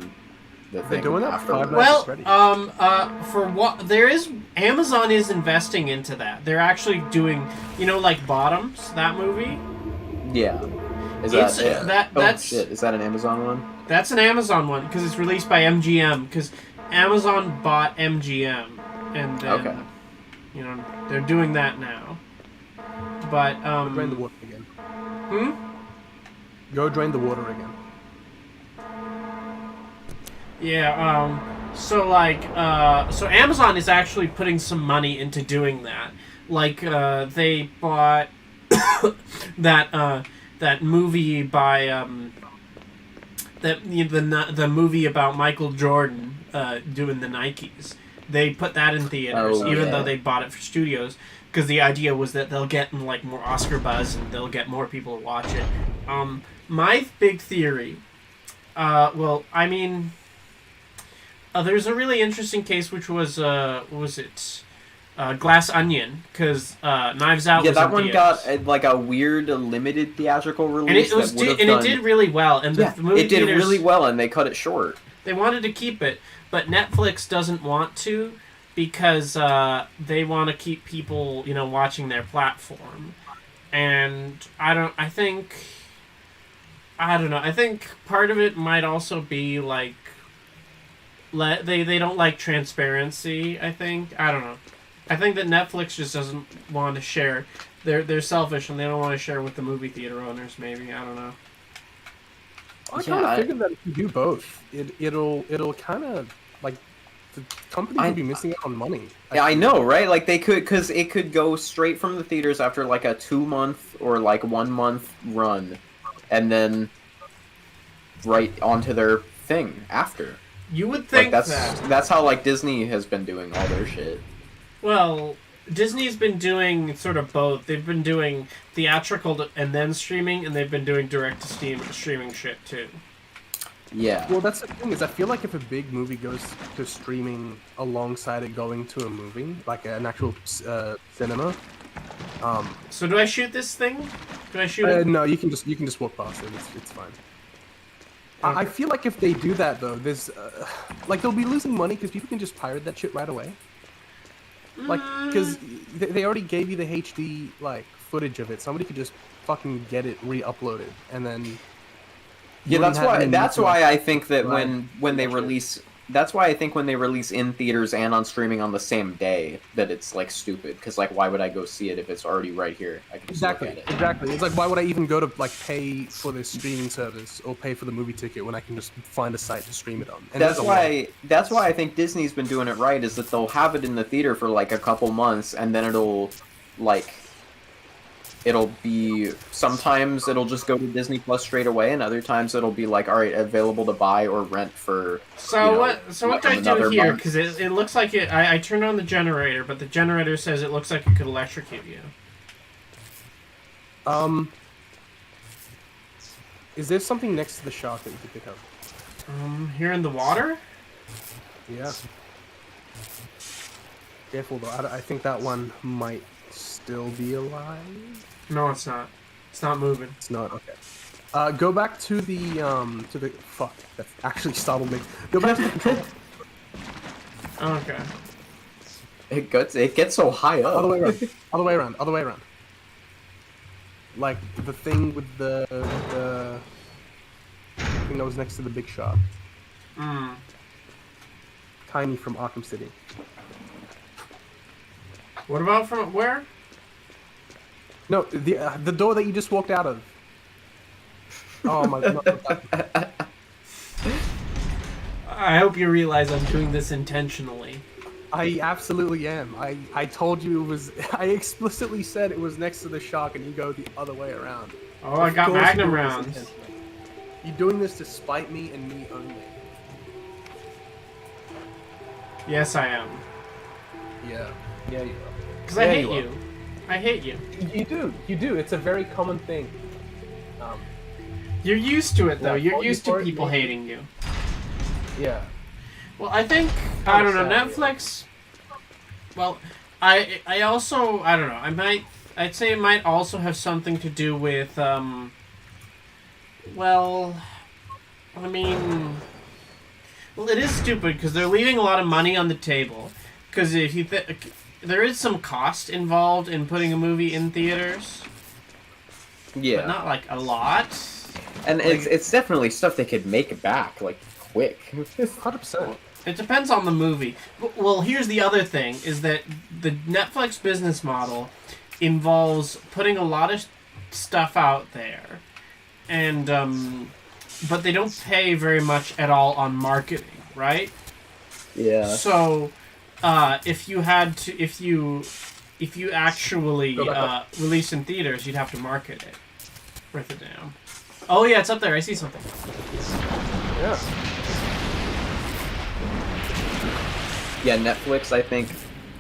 the They're thing doing that for afterwards. Five Nights well, at Freddy's. for what there is, Amazon is investing into that. They're actually doing, you know, like Bottoms, that movie. Yeah. Is It's- that yeah. that's- Oh shit! Is that an Amazon one? That's an Amazon one because it's released by MGM because Amazon bought MGM. and then Okay. you know they're doing that now. But Drain the water again. hmm? Go drain the water again. Yeah, so like, so Amazon is actually putting some money into doing that. Like, they bought that movie by, the movie about Michael Jordan, doing the Nikes. They put that in theaters, Oh, even yeah. though they bought it for studios, because the idea was that they'll get like more Oscar buzz and they'll get more people to watch it. My big theory, well, I mean, there's a really interesting case, which was what was it? Glass Onion, because Knives Out. Yeah, was that in one theaters. got like a weird limited theatrical and release it was that would have and done. it did really well. And Yeah, the movie it did theaters, really well, and they cut it short. They wanted to keep it, but Netflix doesn't want to because they want to keep people, watching their platform. And I don't know. I think part of it might also be like they don't like transparency, I think. I don't know. I think that Netflix just doesn't want to share. They're selfish and they don't want to share with the movie theater owners, maybe. I don't know. I kind of figured that if you do both, it'll kind of like the company could be missing out on money. Yeah, I know, right? Like they could, because it could go straight from the theaters after like a 2-month or like 1-month run, and then right onto their thing after. You would think Like that. that's how like Disney has been doing all their shit. Well, Disney's been doing sort of both. They've been doing theatrical and then streaming, and they've been doing direct-to-Steam streaming shit too. Yeah. Well, that's the thing is, I feel like if a big movie goes to streaming alongside it going to a movie, like an actual cinema. So do I shoot this thing? Do I shoot it? No, you can just walk past it. It's fine. I feel like if they do that though, there's like they'll be losing money because people can just pirate that shit right away. Like, because they already gave you the HD like footage of it. Somebody could just fucking get it re-uploaded, and then Yeah, that's why I think that Right. when they release, that's why I think when they release in theaters and on streaming on the same day, that it's like stupid. Because like, why would I go see it if it's already right here? I can just look at it. Exactly. It's like, why would I even go to like pay for this streaming service or pay for the movie ticket when I can just find a site to stream it on? And That's there's a lot. that's why I think Disney's been doing it right. Is that they'll have it in the theater for like a couple months, and then it'll be, sometimes it'll just go to Disney Plus straight away, and other times it'll be like, all right, available to buy or rent for. So what do I do another here? month. Because it looks like it. I turned on the generator, but the generator says it looks like it could electrocute you. Is there something next to the shark that you could pick up? Here in the water? Yeah. Careful though. I think that one might still be alive. No, it's not. It's not moving. It's not. Okay. Go back to the fuck. That actually startled me. Go back to the control. Okay. It gets so high up. Other way around. Other way around. Other way around. Like the thing with the thing that was next to the big shark. Tiny from Arkham City. What about from where? No, the door that you just walked out of. Oh my god. I hope you realize I'm doing this intentionally. I absolutely am. I told you it was. I explicitly said it was next to the shark, and you go the other way around. Oh, I Of got course Magnum you're doing this rounds. intentionally. You're doing this to spite me and me only. Yes, I am. Yeah. Yeah, you are. Because I Yeah, hate you are. you. I hate you. You do. It's a very common thing. You're used to it, though. Yeah, You're well, used to before- people hating you. Yeah. Well, I think I don't know. sad, Netflix. Well, I also I don't know. I'd say it might also have something to do with Well, I mean, well, it is stupid because they're leaving a lot of money on the table. Because if you there is some cost involved in putting a movie in theaters, Yeah. but not like a lot. And it's definitely stuff they could make back like quick. 100%. It depends on the movie. Well, here's the other thing: is that the Netflix business model involves putting a lot of stuff out there, and but they don't pay very much at all on marketing, right? Yeah. So, if you actually release in theaters, you'd have to market it. Write it down. Oh yeah, it's up there. I see something. Yeah. Yeah, Netflix, I think,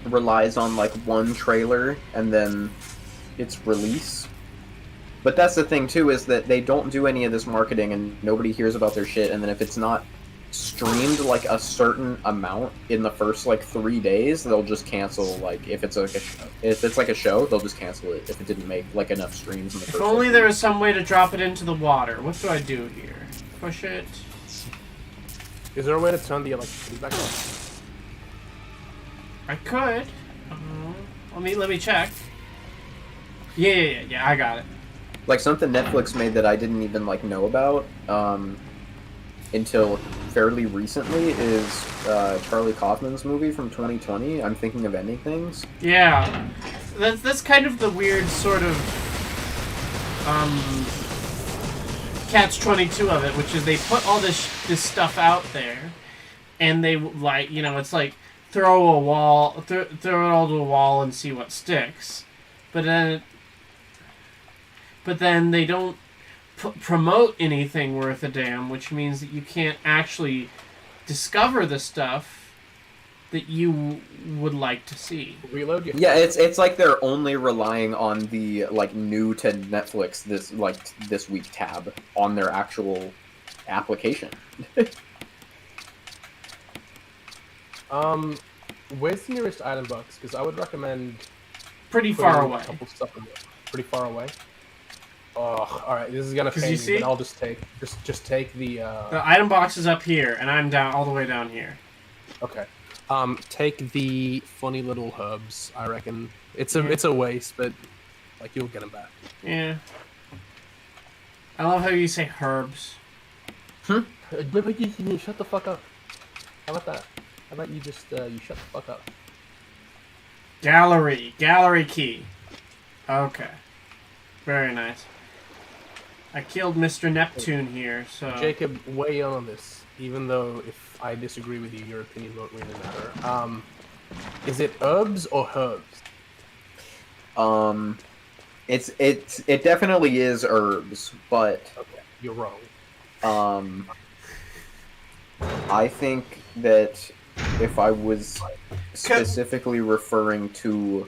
relies on, like, one trailer and then its release. But that's the thing, too, is that they don't do any of this marketing and nobody hears about their shit, and then if it's not streamed, like, a certain amount in the first, like, 3 days, they'll just cancel, like, if it's, like, a show. If it's, like, a show, they'll just cancel it if it didn't make, like, enough streams in the first, If only like, there was some way to drop it into the water. What do I do here? Push it. Is there a way to turn the electricity back on? I could. Let me check. Yeah. I got it. Like, something Netflix made that I didn't even, like, know about, until fairly recently is, Charlie Kaufman's movie from 2020, I'm Thinking of Ending Things. Yeah, that's kind of the weird sort of catch-22 of it, which is they put all this stuff out there, and they like it's like throw it all to a wall and see what sticks, but then they don't promote anything worth a damn, which means that you can't actually discover the stuff that you would like to see. Reload? Yeah, it's like they're only relying on the, like, new to Netflix this week tab on their actual application. Where's the nearest item box? Because I would recommend Pretty putting far a away. couple stuff in there. Pretty far away. Oh, all right. This is gonna 'Cause pain you me, see? but I'll just take take the. The item box is up here, and I'm down all the way down here. Okay. Take the funny little herbs. I reckon it's a waste, but like you'll get them back. Yeah. I love how you say herbs. Shut the fuck up. How about that? How about you just you shut the fuck up? Gallery key. Okay. Very nice. I killed Mr. Neptune here, so... Jacob, weigh in on this. Even though if I disagree with you, your opinion won't really matter. Is it herbs or herbs? It definitely is herbs, but Okay, you're wrong. I think that if I was specifically referring to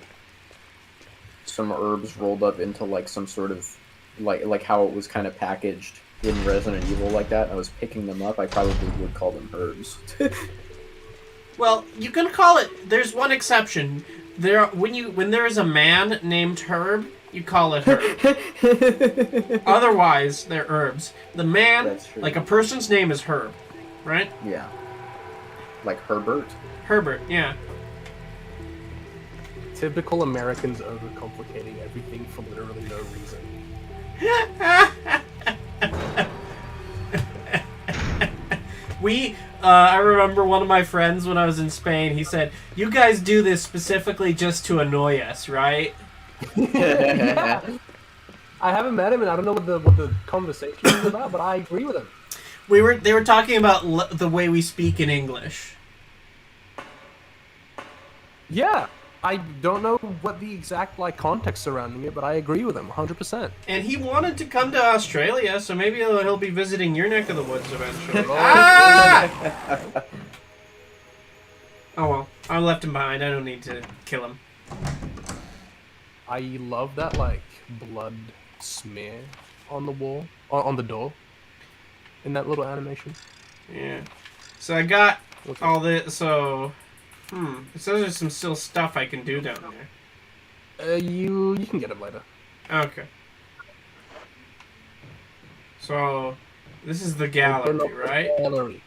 some herbs rolled up into, like, some sort of like how it was kind of packaged in Resident Evil like that, I was picking them up, I probably would call them herbs. Well, you can call it... There's one exception. When there is a man named Herb, you call it Herb. Otherwise, they're herbs. The man, That's true. like a person's name is Herb, right? Yeah. Like Herbert. Herbert, yeah. Typical Americans overcomplicating everything for literally no reason. I remember one of my friends when I was in Spain, he said, "You guys do this specifically just to annoy us, right?" I haven't met him, and I don't know what the conversation is about, but I agree with him. They were talking about the way we speak in English. Yeah, I don't know what the exact context surrounding it, but I agree with him 100%. And he wanted to come to Australia, so maybe he'll be visiting your neck of the woods eventually. Oh well, I left him behind. I don't need to kill him. I love that blood smear on the wall, on the door, in that little animation. Yeah. So I got Okay. all this. So, it says there's some still stuff I can do down there. You can get it later. Okay. So, this is the gallery, right? Gallery.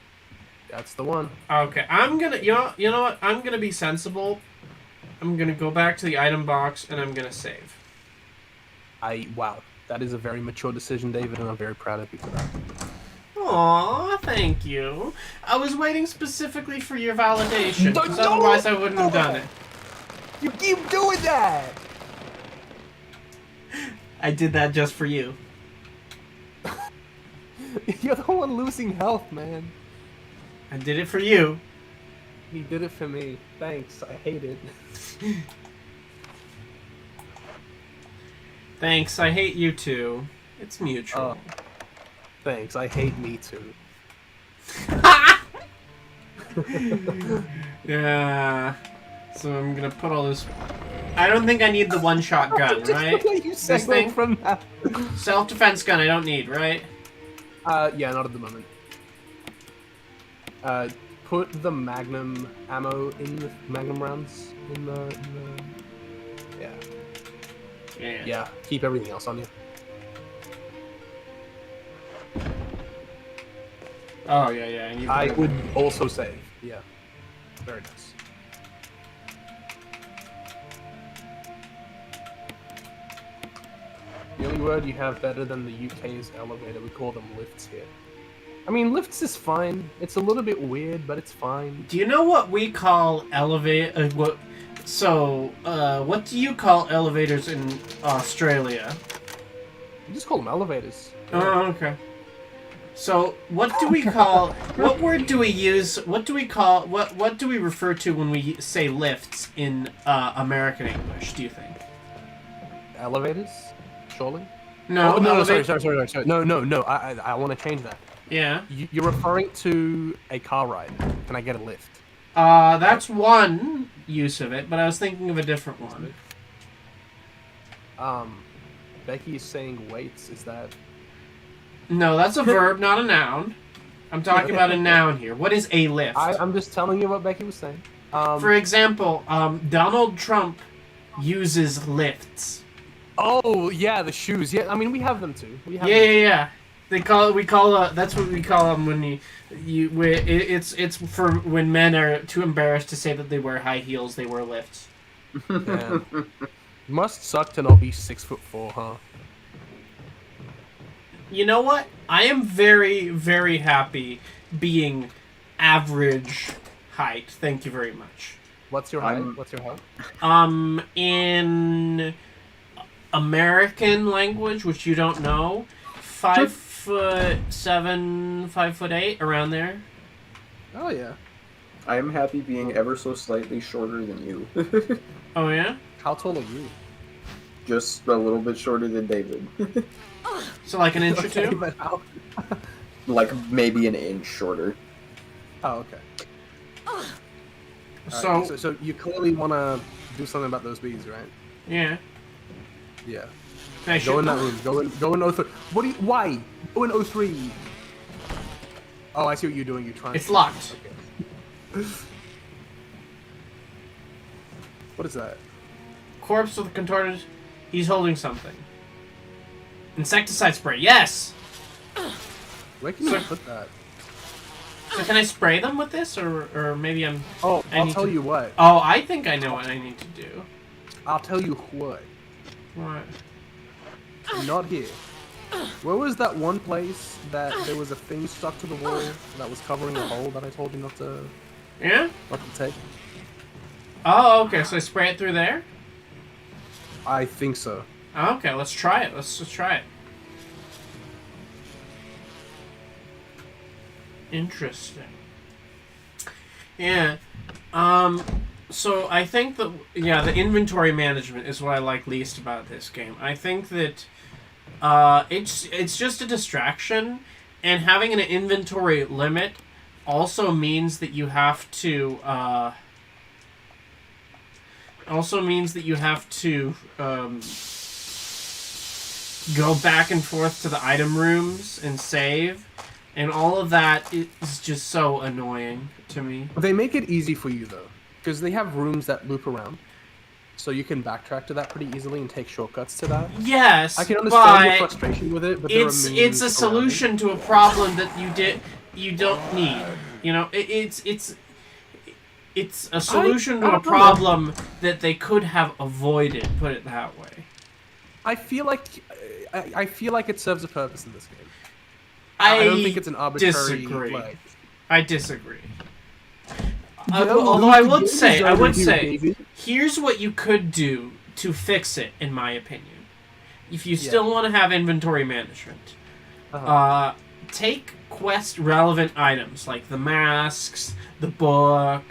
That's the one. Okay, I'm gonna, you know what? I'm gonna be sensible. I'm gonna go back to the item box and I'm gonna save. Wow, that is a very mature decision, David, and I'm very proud of you for that. Oh, Aw, thank you. I was waiting specifically for your validation, No, because no! otherwise I wouldn't have done it. You keep doing that! I did that just for you. You're the one losing health, man. I did it for you. He did it for me. Thanks, I hate it. Thanks, I hate you too. It's mutual. Thanks, I hate me too. Yeah. So I'm gonna put all this... I don't think I need the one-shot gun, Just right? the way you This said thing? from that. Self-defense gun I don't need, right? Yeah, not at the moment. Put the Magnum ammo in the Magnum rounds in the yeah. Yeah. Yeah, keep everything else on you. Oh, yeah, yeah. And you I put- would also save. Yeah. Very nice. The only word you have better than the UK's elevator, we call them lifts here. I mean, lifts is fine. It's a little bit weird, but it's fine. Do you know what we call elevator? What do you call elevators in Australia? You just call them elevators. Oh, okay. So, what do we call? What word do we use? What do we call? What do we refer to when we say lifts in American English? Do you think? Elevators? Surely? No, Oh, no, eleva- sorry. No. I want to change that. Yeah. You're referring to a car ride. Can I get a lift? That's one use of it, but I was thinking of a different one. Becky is saying weights. Is that? No, that's a verb, not a noun. I'm talking about a noun here. What is a lift? I'm just telling you what Becky was saying. For example, Donald Trump uses lifts. Oh yeah, the shoes. Yeah, I mean we have them too. We have Yeah. They call it. That's what we call them when it's for when men are too embarrassed to say that they wear high heels. They wear lifts. them. Yeah. Must suck to not be 6'4", huh? You know what? I am very, very happy being average height. Thank you very much. What's your height? I'm- What's your height? In American language, which you don't know, 5'7", 5'8", around there. Oh yeah. I am happy being ever so slightly shorter than you. Oh yeah. How tall are you? Just a little bit shorter than David. So like an inch or Okay, two. but how? Like maybe an inch shorter. Oh okay. So Alright, so you clearly want to do something about those bees, right? yeah. Yeah. I Go should- in that room. Go in 03. What do you? Why? Go in 03. Oh, I see what you're doing. You're trying. It's locked. Okay. What is that? Corpse with contorted. He's holding something. Insecticide spray. Yes. Where can you put that? So can I spray them with this, or maybe I'm? Oh, I I'll need tell to- you what. Oh, I think I know what I need to do. I'll tell you what. What? Not here. Where was that one place that there was a thing stuck to the wall that was covering the hole that I told you not to Yeah. take? Oh, okay. So I spray it through there. I think so. Okay, let's try it. Let's try it. Interesting. Yeah. So I think that the inventory management is what I like least about this game. I think that it's just a distraction, and having an inventory limit also means that you have to go back and forth to the item rooms and save, and all of that is just so annoying to me. They make it easy for you though, because they have rooms that loop around, so you can backtrack to that pretty easily and take shortcuts to that. Yes, I can understand your but frustration with it, but there are it's means a around it. solution to a problem that you don't need. You know, it's a solution to I a don't know. problem that they could have avoided. Put it that way. I feel like it serves a purpose in this game. I don't think it's an arbitrary. disagree. Like, I disagree. Yeah, Although I would games say, are David. here's what you could do to fix it, in my opinion. If you still want to have inventory management, take quest relevant items like the masks, the book,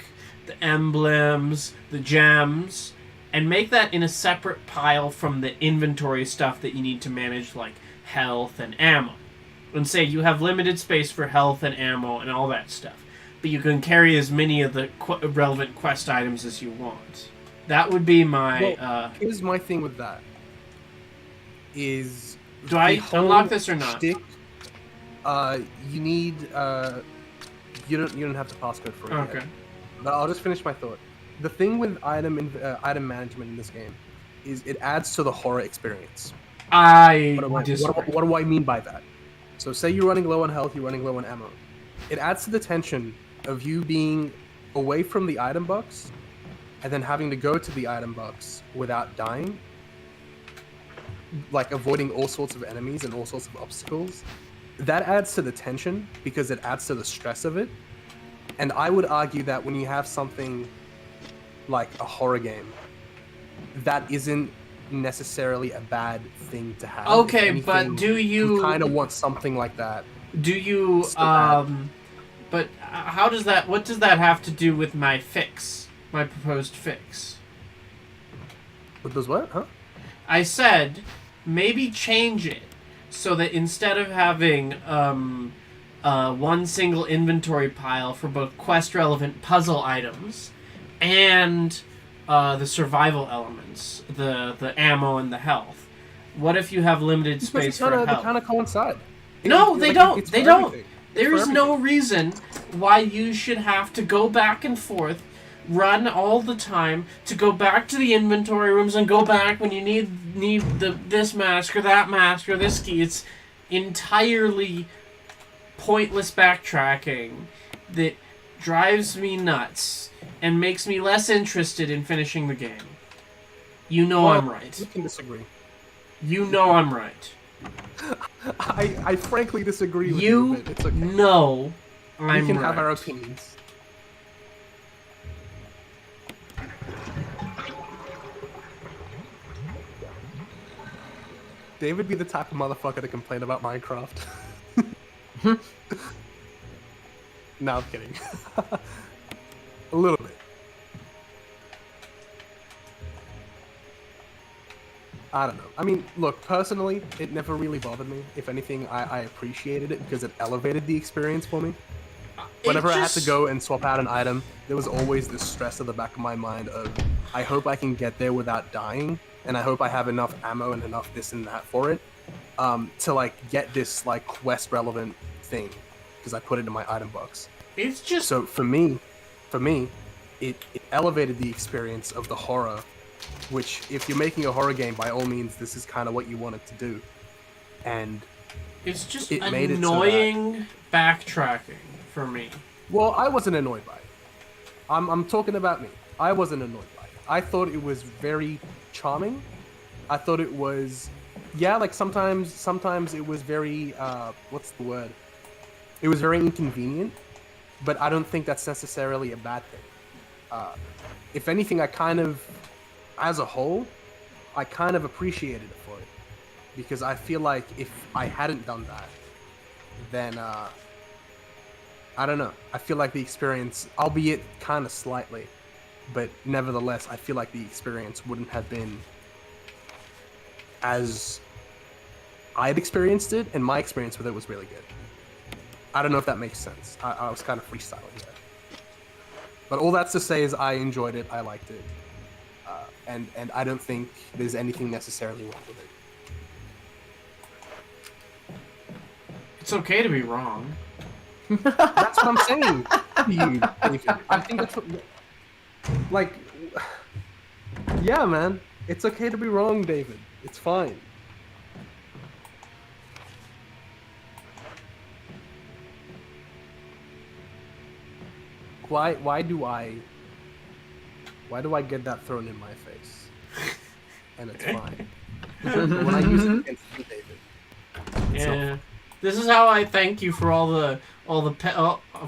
the emblems, the gems, and make that in a separate pile from the inventory stuff that you need to manage, like health and ammo. And say you have limited space for health and ammo and all that stuff, but you can carry as many of the relevant quest items as you want. That would be my. Here's my thing with that. Is Do I the whole unlock this or not? shtick, you need you don't have to passcode for it. Okay. Yet. But I'll just finish my thought. The thing with item management in this game is it adds to the horror experience. I disagree. What do I mean by that? So say you're running low on health, you're running low on ammo. It adds to the tension of you being away from the item box and then having to go to the item box without dying. Like avoiding all sorts of enemies and all sorts of obstacles. That adds to the tension because it adds to the stress of it. And I would argue that when you have something like a horror game, that isn't necessarily a bad thing to have. Okay, If anything, but do you kind of want something like that? Do you but how does that? What does that have to do with my fix? My proposed fix? With those what? Huh? I said maybe change it so that instead of having one single inventory pile for both quest relevant puzzle items and the survival elements, the ammo and the health. What if you have limited space for health? They kind of coincide. No, they don't. It's They for don't. everything. There It's is for no reason why you should have to go back and forth, run all the time, to go back to the inventory rooms and go back when you need this mask or that mask or this key. It's entirely pointless backtracking that drives me nuts and makes me less interested in finishing the game. You know Well, I'm right. We can disagree. You know I'm right. I frankly disagree with you. You But it's okay. know I'm We can right. have our opinions. David be the type of motherfucker to complain about Minecraft. No, I'm kidding. A little bit. I don't know. I mean, look, personally, it never really bothered me. If anything, I appreciated it because it elevated the experience for me. Whenever I had to go and swap out an item, there was always this stress at the back of my mind of, I hope I can get there without dying, and I hope I have enough ammo and enough this and that for it, to like get this like quest relevant thing, because I put it in my item box. It's just So for me, it elevated the experience of the horror, which if you're making a horror game, by all means, this is kind of what you want it to do. And it's just it made it so annoying backtracking for me. well, I wasn't annoyed by it. I'm talking about me. I wasn't annoyed by it. I thought it was very charming. I thought it was, yeah, like sometimes it was very, what's the word? It was very inconvenient, but I don't think that's necessarily a bad thing. If anything, I kind of, as a whole, I kind of appreciated it for it. Because I feel like if I hadn't done that, then, I don't know. I feel like the experience, albeit kind of slightly, but nevertheless, I feel like the experience wouldn't have been as I'd experienced it, and my experience with it was really good. I don't know if that makes sense. I was kind of freestyling there. But all that's to say is I enjoyed it, I liked it, and I don't think there's anything necessarily wrong with it. It's okay to be wrong. That's what I'm saying to you, David. I think that's what... Like... Yeah, man. It's okay to be wrong, David. It's fine. Why do I get that thrown in my face? And it's fine. When I use it against you, David. It's not Yeah. This is how I thank you for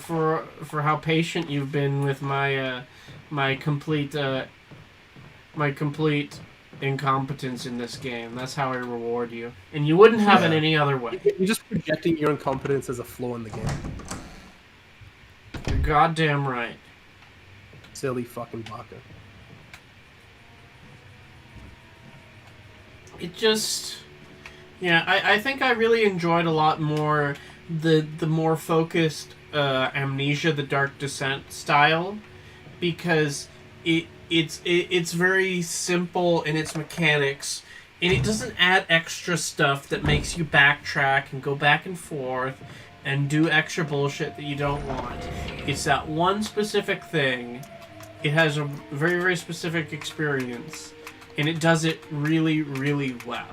for how patient you've been with my complete incompetence in this game. That's how I reward you, and you wouldn't have it Yeah. any other way. You're just projecting your incompetence as a flaw in the game. You're goddamn right. Silly fucking baka. It just, yeah, I think I really enjoyed a lot more the more focused Amnesia: The Dark Descent style, because it's very simple in its mechanics, and it doesn't add extra stuff that makes you backtrack and go back and forth and do extra bullshit that you don't want. It's that one specific thing. It has a very, very specific experience, and it does it really, really well.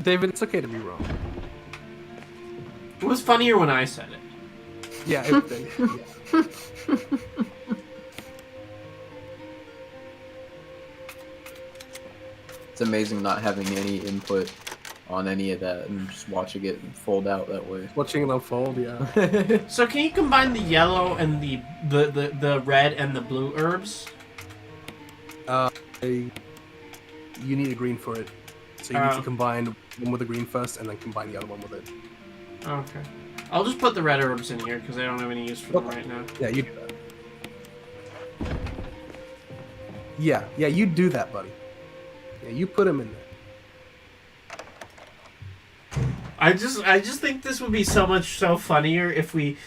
David, it's okay to be wrong. It was funnier when I said it. Yeah, yeah. It's amazing not having any input on any of that and just watching it fold out that way. Watching it unfold, yeah. So can you combine the yellow and the red and the blue herbs? You need a green for it. So you need Oh. to combine one with the green first and then combine the other one with it. Okay. I'll just put the red herbs in here because I don't have any use for them right now. Yeah, you do that. Yeah, you do that, buddy. Yeah, you put them in there. I just think this would be so funnier if we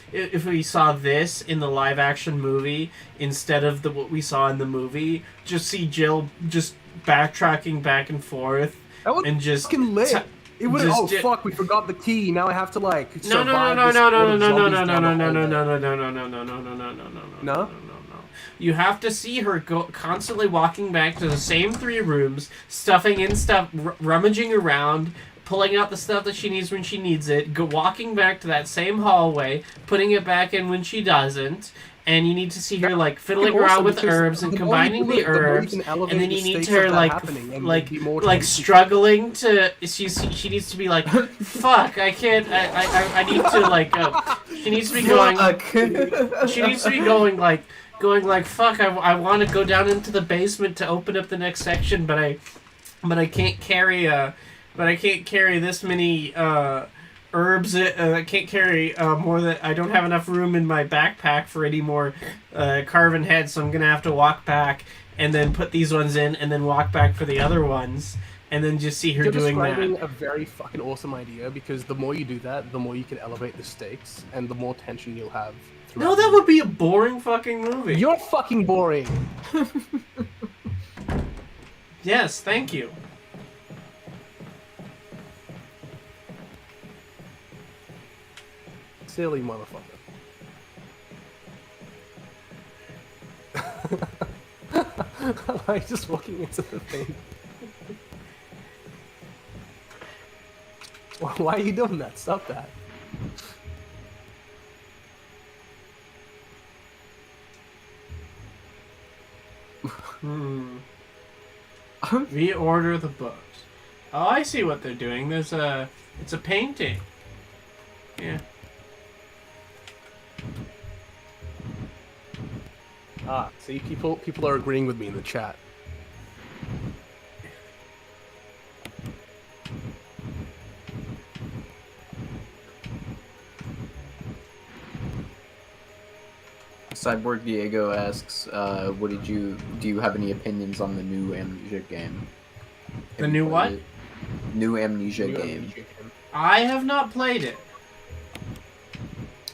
saw this in the live action movie instead of what we saw in the movie. Just see Jill just backtracking back and forth That would and just fucking lit. It would. just Oh di- fuck, we forgot the key. Now I have to like. No, survive no, this no, no, horde no, of no, no, zombies no, down no, the no, hallway. no, no, no, no, no, no, no, no, no, no, No? no. You have to see her constantly walking back to the same 3 rooms, stuffing in stuff, rummaging around, pulling out the stuff that she needs when she needs it, walking back to that same hallway, putting it back in when she doesn't, and you need to see her like fiddling Awesome, around with because herbs and the more you combining do the it, the more you herbs, can and elevate then the you need stakes her of that like happening and like be more like tense. struggling to she needs to be like fuck I can't I need to like she needs to be going she needs to be going like fuck I want to go down into the basement to open up the next section but I can't carry this many herbs. I can't carry more than I don't have enough room in my backpack for any more carven heads, so I'm gonna have to walk back and then put these ones in and then walk back for the other ones and then just see her You're doing describing that. a very fucking awesome idea because the more you do that, the more you can elevate the stakes and the more tension you'll have. No, throughout that the- would be a boring fucking movie. You're fucking boring. Yes, thank you. Silly motherfucker. I like just walking into the thing. Why are you doing that? Stop that. Reorder the books. Oh, I see what they're doing. It's a painting. Yeah. Ah, see, people are agreeing with me in the chat. Cyborg Diego asks, do you have any opinions on the new Amnesia game? The Have new you what? played it? New Amnesia New game. Amnesia game. I have not played it.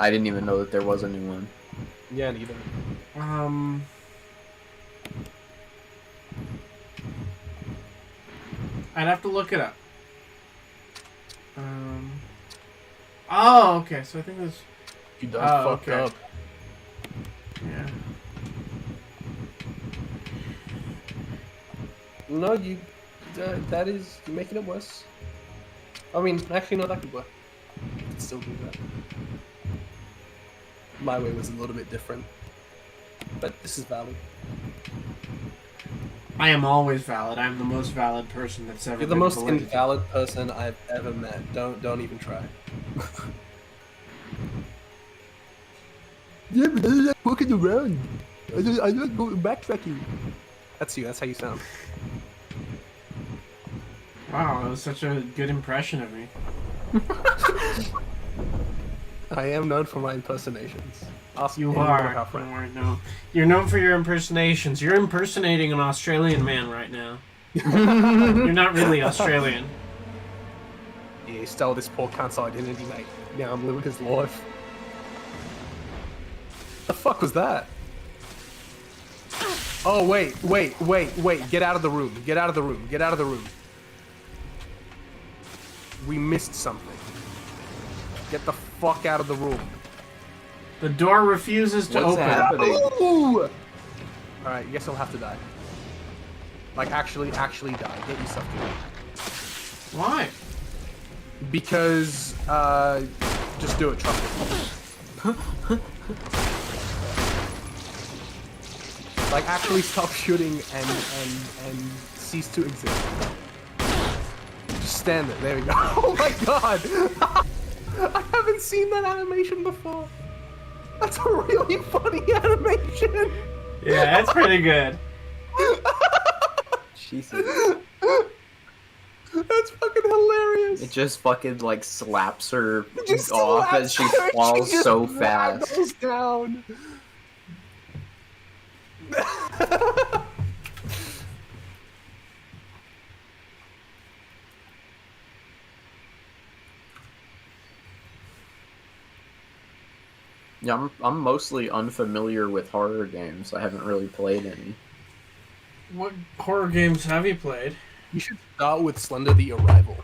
I didn't even know that there was a new one. Yeah, neither. I'd have to look it up. Oh, okay. So I think this. You done Oh, fucked okay. up. Yeah. No, you. That is you're making it worse. I mean, actually, no, that could work. You could still do that. My way was a little bit different, but this is valid. I am always valid. I'm the most valid person that's ever You're the been most related to. invalid person I've ever met. Don't even try. Yeah, but I like walking around. I like backtracking. That's you. That's how you sound. Wow, that was such a good impression of me. I am known for my impersonations. Ask You anyone are. how friend. You are, no. You're known for your impersonations. You're impersonating an Australian man right now. You're not really Australian. Yeah, he stole this poor cunt's identity, mate. Now I'm living his life. The fuck was that? Oh, wait. Get out of the room. Get out of the room. Get out of the room. We missed something. Get the fuck out of the room. The door refuses to What's open. happening? Ooh! Alright, guess he'll have to die. Like, actually die. Get yourself killed. Why? Because, just do it, trust me. Like, actually stop shooting and cease to exist. Just stand there, there we go. Oh my god! I haven't seen that animation before. That's a really funny animation! Yeah, that's pretty good. Jesus. That's fucking hilarious! It just fucking like slaps her It just off slaps as she her, falls just so fast. waggles down. Yeah, I'm mostly unfamiliar with horror games. I haven't really played any. What horror games have you played? You should start with Slender the Arrival.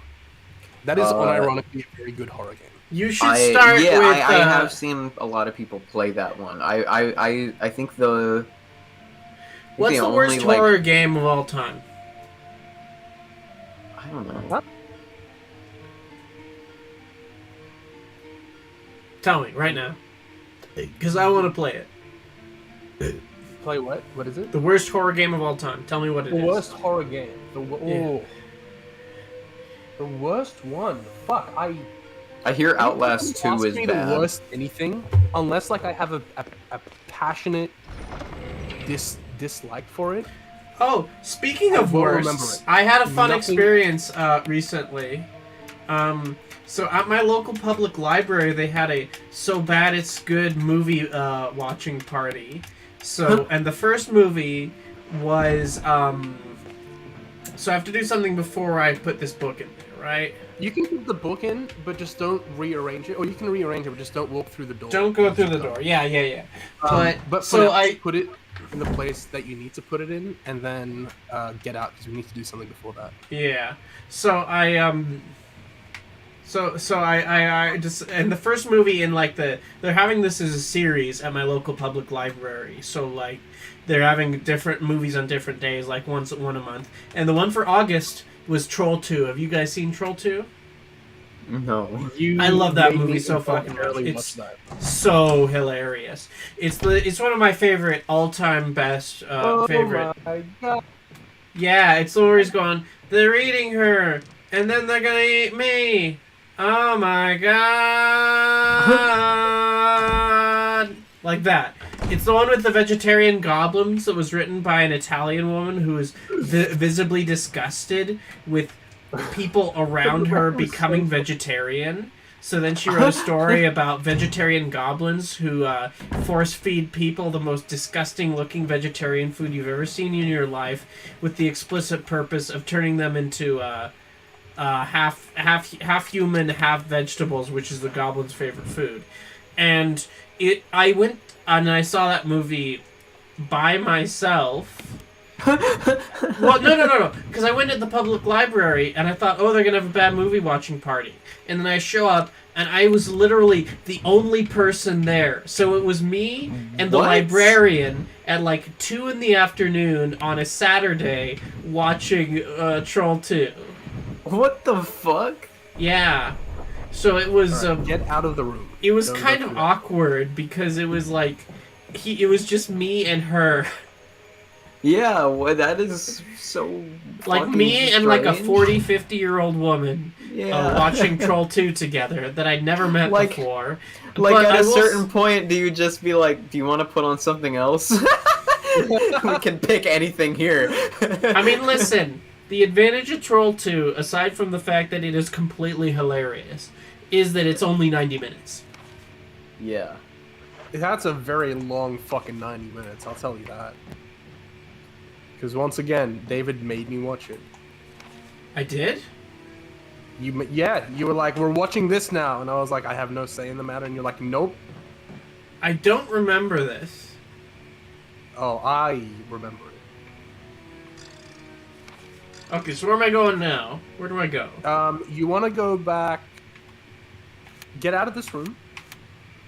That is unironically a very good horror game. You should start with. I have seen a lot of people play that one. I think the. What's the worst only, horror game of all time? I don't know. What? Tell me right now, because I want to play it. Play what? What is it? The worst horror game of all time. Tell me what it The is. worst horror game. Yeah. The worst one. Fuck. I hear Outlast 2 ask is me bad. The worst anything, unless like I have a passionate dislike for it. Oh, speaking of will remember worst, it. I had a fun Nothing- experience recently. So at my local public library, they had a So Bad It's Good movie watching party. So, and the first movie was, so I have to do something before I put this book in there, right? You can put the book in, but just don't rearrange it. Or you can rearrange it, but just don't walk through the door. Don't go through the door. Yeah. But so put it in the place that you need to put it in, and then get out because we need to do something before that. Yeah. So I just, and the first movie in like they're having this as a series at my local public library. So like they're having different movies on different days, like one a month. And the one for August was Troll 2. Have you guys seen Troll 2? No. I love that made movie me so fucking much. early It's watch that. so hilarious. It's one of my favorite all-time best favorite. My God. Yeah, it's the where he's going, they're eating her, and then they're gonna eat me. Oh my god. Like that. It's the one with the vegetarian goblins that was written by an Italian woman who was visibly disgusted with people around her becoming vegetarian. So then she wrote a story about vegetarian goblins who force feed people the most disgusting looking vegetarian food you've ever seen in your life, with the explicit purpose of turning them into half human, half vegetables, which is the goblin's favorite food. And I went and I saw that movie by myself. Well, no. Because I went to the public library and I thought, oh, they're going to have a bad movie watching party. And then I show up and I was literally the only person there. So it was me and the What? librarian at like 2 in the afternoon on a Saturday watching Troll 2. What the fuck? Yeah. So it was Get out of the room. it was Don't kind go of through that. awkward because it was like it was just me and her. Yeah, well, that is so. Like fucking me and like a strange. 40, 50-year-old woman Yeah. watching Troll 2 together that I'd never met Like- before. Like But at I a will certain point, do you just be like, "Do you want to put on something else?" We can pick anything here. I mean, listen, the advantage of Troll 2, aside from the fact that it is completely hilarious, is that it's only 90 minutes. Yeah. That's a very long fucking 90 minutes, I'll tell you that. Because once again, David made me watch it. I did? Yeah, you were like, we're watching this now. And I was like, I have no say in the matter. And you're like, nope. I don't remember this. Oh, I remember it. Okay, so where am I going now? Where do I go? You want to go back... Get out of this room.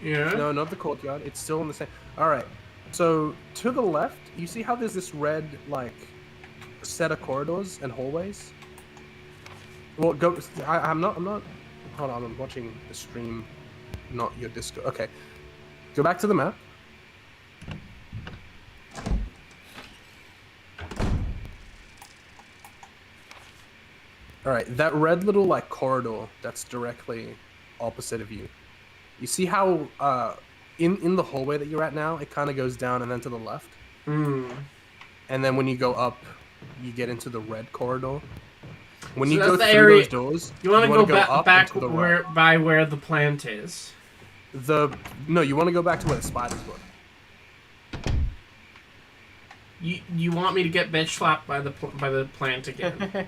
Yeah? No, not the courtyard. It's still in the same... Alright. So, to the left, you see how there's this red, like, set of corridors and hallways? Well, go... I'm not... Hold on, I'm watching the stream, not your Discord. Okay. Go back to the map. Alright, that red little, like, corridor that's directly opposite of you. You see how, in the hallway that you're at now, it kind of goes down and then to the left? Hmm. And then when you go up, you get into the red corridor. When So you that's go the through area- those doors, You want to wanna go up back and to the where right. by where the plant is. No, you want to go back to where the spiders were. You want me to get bitch slapped by the plant again?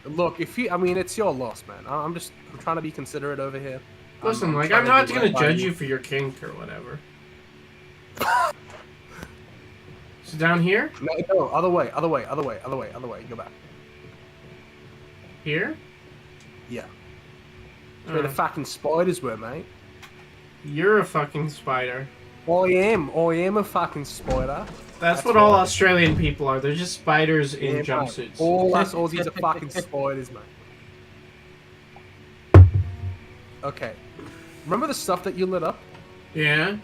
Look, I mean, it's your loss, man. I'm trying to be considerate over here. Listen, I'm trying to not do gonna right by judge you for your kink or whatever. So down here? No, other way. Go back. Here? Yeah. Where the fucking spiders were, mate. You're a fucking spider. I am a fucking spider. That's what right. all Australian people are. They're just spiders in Yeah, mate. jumpsuits. All us Aussies are fucking spiders, mate. Okay. Remember the stuff that you lit up? Yeah?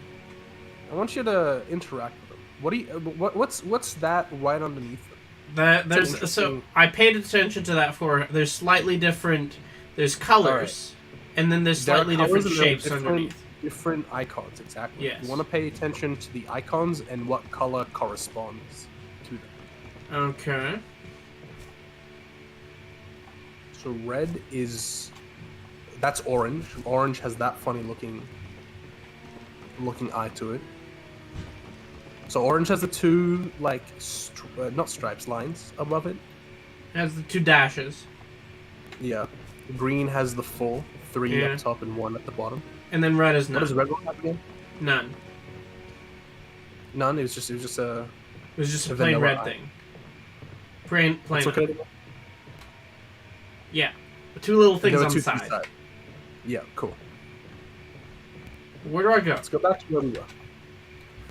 I want you to interact with them. What's that right underneath them? There's so interesting. I paid attention to that for there's slightly different there's colors and then there's There are slightly colors different and there are shapes underneath. Different icons, exactly. Yes. You want to pay attention to the icons and what color corresponds to them. Okay. So red that's orange. Orange has that funny looking eye to it. So orange has the two like not stripes, lines above it. Has the two dashes. Yeah. Green has the full 3 Yeah. up top and 1 at the bottom. And then red is What none. does red look like again? None. None. It was just a. It was just a The plain vanilla red eye. thing. Plain Let's look at it again. Yeah. The two little things There were on the two things side. side. Yeah, cool. Where do I go? Let's go back to where we were.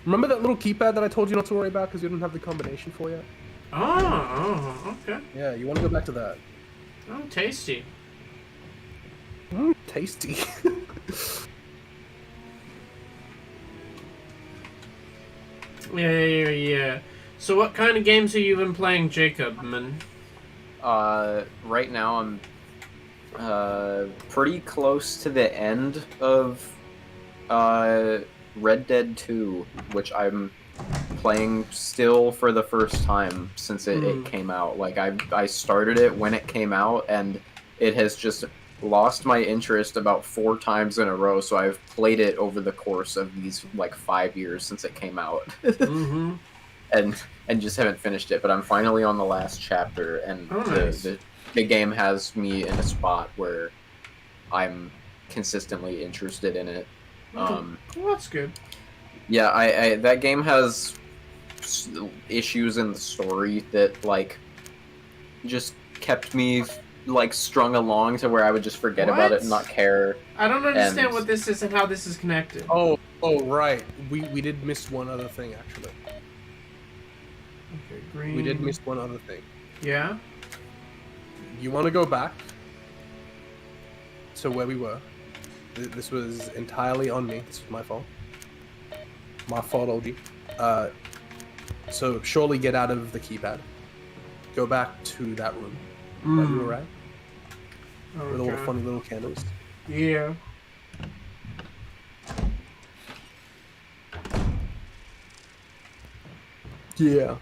Remember that little keypad that I told you not to worry about because you didn't have the combination for yet? Oh, okay. Yeah, you want to go back to that. Oh, tasty. Tasty. Yeah. So what kind of games have you been playing, Jacob, man? Right now I'm pretty close to the end of Red Dead 2, which I'm playing still for the first time since it came out. Like I started it when it came out and it has just lost my interest about 4 times in a row, so I've played it over the course of these like 5 years since it came out. Mm-hmm. and just haven't finished it, but I'm finally on the last chapter, and Oh, nice. the game has me in a spot where I'm consistently interested in it. Well, that's good. Yeah, I that game has issues in the story that like just kept me like strung along to where I would just forget about What? it and not care. I don't understand And- what this is and how this is connected. oh, right. We did miss one other thing actually. Okay, green. We did miss one other thing. Yeah? You want to go back to where we were. This was entirely on me. This was my fault. My fault, OG. So surely get out of the keypad. Go back to that room that you were at with all the Okay. funny little candles. Yeah. Yeah.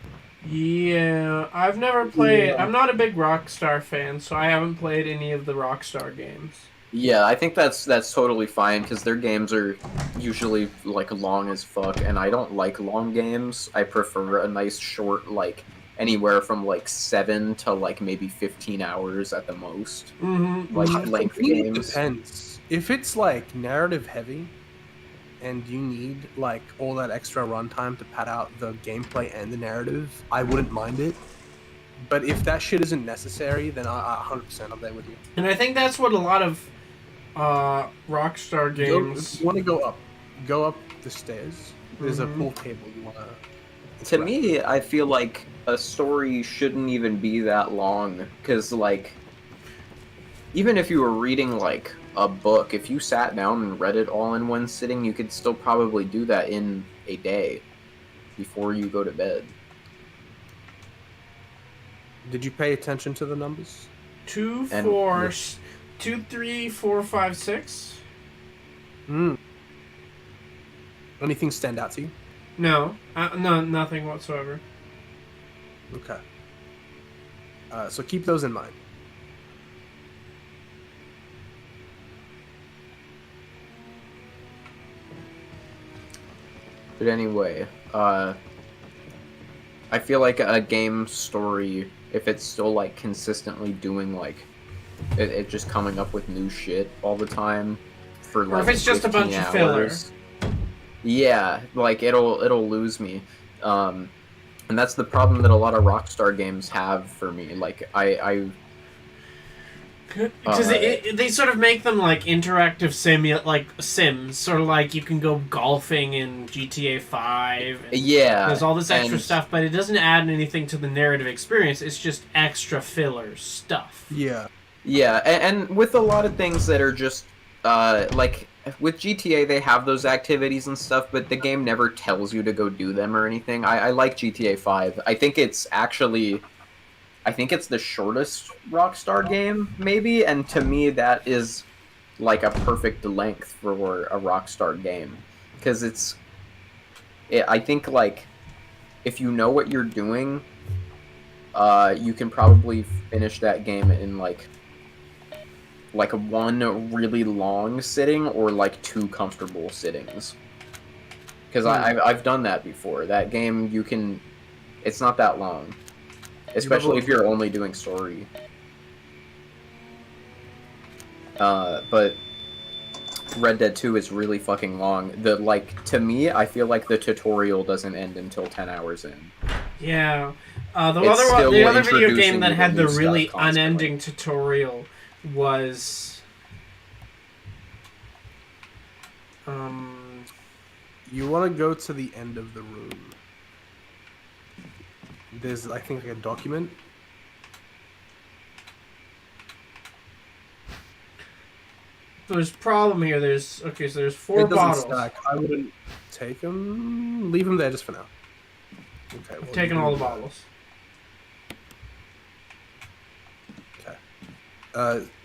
Yeah, I've never played. Yeah. I'm not a big Rockstar fan, so I haven't played any of the Rockstar games. Yeah, I think that's totally fine because their games are usually like long as fuck, and I don't like long games. I prefer a nice short, like anywhere from like 7 to like maybe 15 hours at the most. Mm-hmm. Like For length me, it games. depends. If it's like narrative heavy, and you need like all that extra runtime to pad out the gameplay and the narrative, I wouldn't mind it. But if that shit isn't necessary, then I 100% I'm there with you. And I think that's what a lot of Rockstar games. If you want to go up the stairs. There's a Mhm. pool table you want to. To me, I feel like a story shouldn't even be that long because like even if you were reading like a book, if you sat down and read it all in one sitting, you could still probably do that in a day before you go to bed. Did you pay attention to the numbers? 2, And 4, which- 2, 3, 4, 5, 6. Anything stand out to you? No, no, nothing whatsoever. Okay. So keep those in mind. But anyway, I feel like a game story, if it's still like consistently doing like it just coming up with new shit all the time for like Or if it's just a 15 bunch of filler. hours, yeah, like it'll lose me. And that's the problem that a lot of Rockstar games have for me. Like I Because they sort of make them like interactive Sims, sort of like you can go golfing in GTA 5. And yeah, there's all this extra and- stuff, but it doesn't add anything to the narrative experience. It's just extra filler stuff. Yeah. Yeah, and with a lot of things that are just, like, with GTA, they have those activities and stuff, but the game never tells you to go do them or anything. I like GTA 5. I think it's the shortest Rockstar game, maybe, and to me that is, like, a perfect length for a Rockstar game. Because I think, like, if you know what you're doing, you can probably finish that game in, like one really long sitting or like 2 comfortable sittings. Because I've done that before. That game it's not that long, especially if you're only doing story. But Red Dead 2 is really fucking long. To me, I feel like the tutorial doesn't end until 10 hours in. Yeah. It's The still other video introducing game that you to had the new stuff really constantly. unending tutorial was You want to go to the end of the room. There's, I think, like a document. there's a problem here. There's 4 It doesn't bottles. stack. I wouldn't take them. Leave them there just for now. Okay. I've well, taken you all the can- bottles. Okay.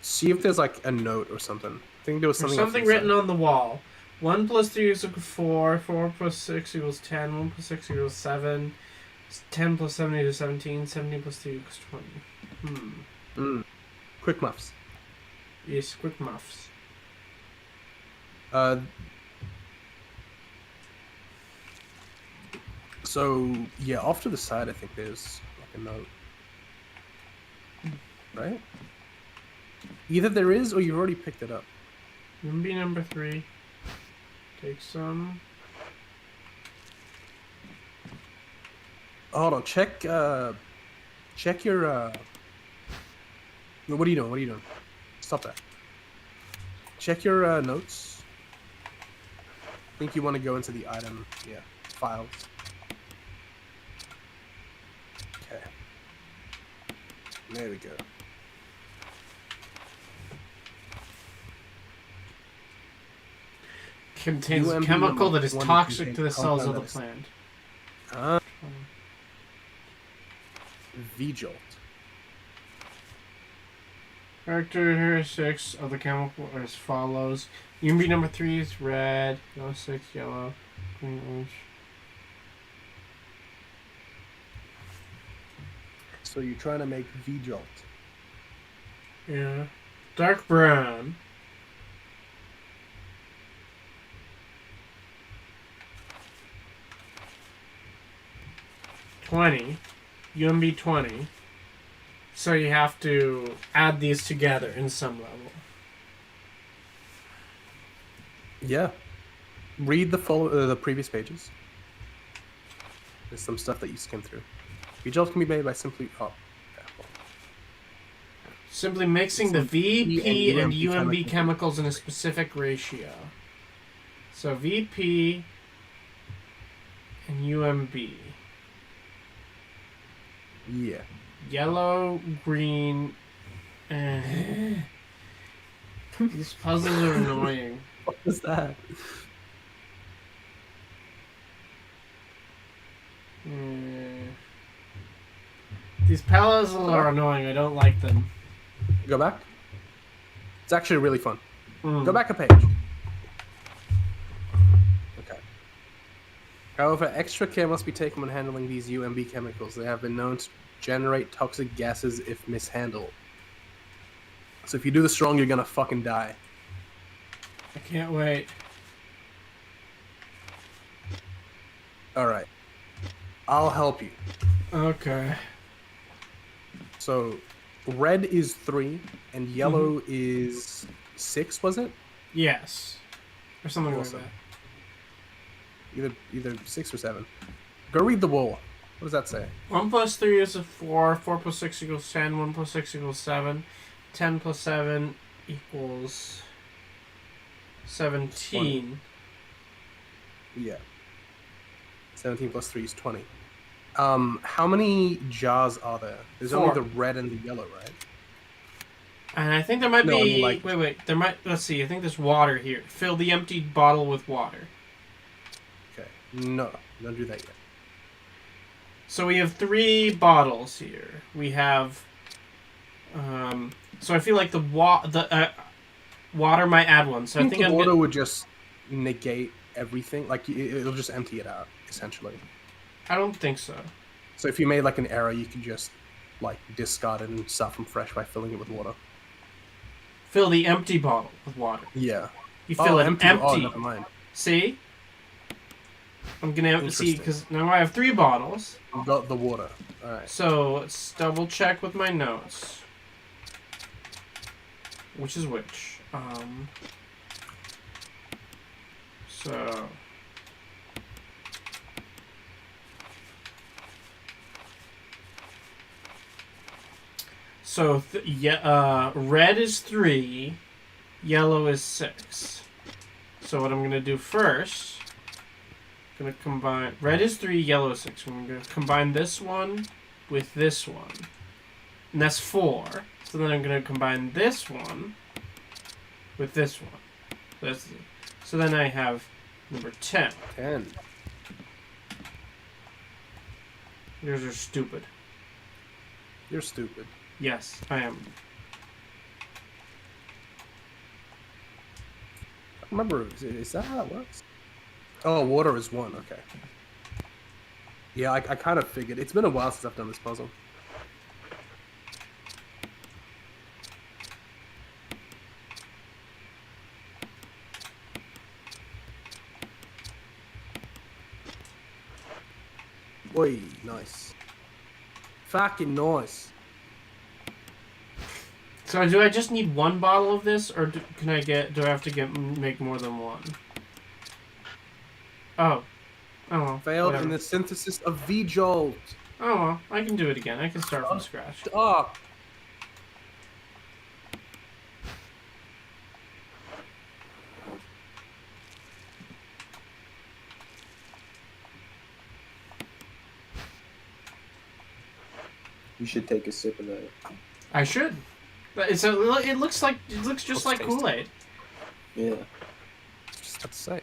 See if there's like a note or something. I think there was There's something. something written on the wall. 1 plus 3 is equal to 4. 4 plus 6 equals 10. 1 plus 6 equals 7. 10 plus 7 equals 17. 17 plus 3 equals 20. Quick muffs. Yes, quick muffs. So yeah, off to the side, I think there's like a note. Right? Either there is, or you've already picked it up. Be number 3. Take some. Hold on. Check your. What are you doing? What are you doing? Stop that. Check your notes. I think you want to go into the item. Yeah, files. Okay. There we go. Contains a UMP chemical number that is 1 toxic to the contains cells of the compound plant. V-Jolt. Characteristics of the chemical are as follows. UMB number 3 is red, yellow 6, yellow, green, orange. So you're trying to make V-Jolt. Yeah. Dark brown. UMB 20. So you have to add these together in some level. Yeah. Read the previous pages. There's some stuff that you skim through. V-Jolt can be made by simply... Oh. Okay. Simply mixing the Some VP and UMB UMB chemicals in a specific ratio. So VP and UMB. Yeah. Yellow, green, and... These puzzles are annoying. What was that? These puzzles are annoying. I don't like them. Go back. It's actually really fun. Mm. Go back a page. Okay. However, extra care must be taken when handling these UMB chemicals. They have been known to generate toxic gases if mishandled. So if you do this wrong, you're gonna fucking die. I can't wait. Alright. I'll help you. Okay. So, red is 3, and yellow is 6, was it? Yes. Or something Awesome. like that. Either 6 or 7. Go read the wall. What does that say? 1 plus 3 is a 4. 4 plus 6 equals 10. 1 plus 6 equals 7. 10 plus 7 equals 17. Yeah. 17 plus 3 is 20. How many jars are there? There's 4. only the red and the yellow, right? And I think there might No, I be... mean, like- Wait. There might... Let's see. I think there's water here. Fill the empty bottle with water. Okay. No, don't do that yet. So we have 3 bottles here. We have... so I feel like the water might add one. So I think the I'm water gonna... would just negate everything. Like, it'll just empty it out, essentially. I don't think so. So if you made, like, an error, you could just, like, discard it and start from fresh by filling it with water. Fill the empty bottle with water. Yeah. You fill it empty. Oh, never mind. See? I'm gonna have to see, Interesting. because now I have 3 bottles. You've got the water. Alright. So let's double check with my notes. Which is which? So... So, red is 3, yellow is 6. So what I'm going to do first, I'm going to combine... Red is 3, yellow is 6. I'm going to combine this one with this one. And that's 4. So then I'm going to combine this one with this one. So then I have number 10. 10. Yours are stupid. You're stupid. Yes, I am. Remember, is that how it works? Oh, water is 1, okay. Yeah, I kind of figured. It's been a while since I've done this puzzle. Oi, nice. Fucking nice. So do I just need 1 bottle of this, or do I have to make more than 1? Oh. Oh well. Failed whatever. in the synthesis of V-Jolt. Oh well, I can do it again. I can start from scratch. Stop. You should take a sip of that. I should. But it looks just Looks like tasty. Kool-Aid. Yeah. Just have to say.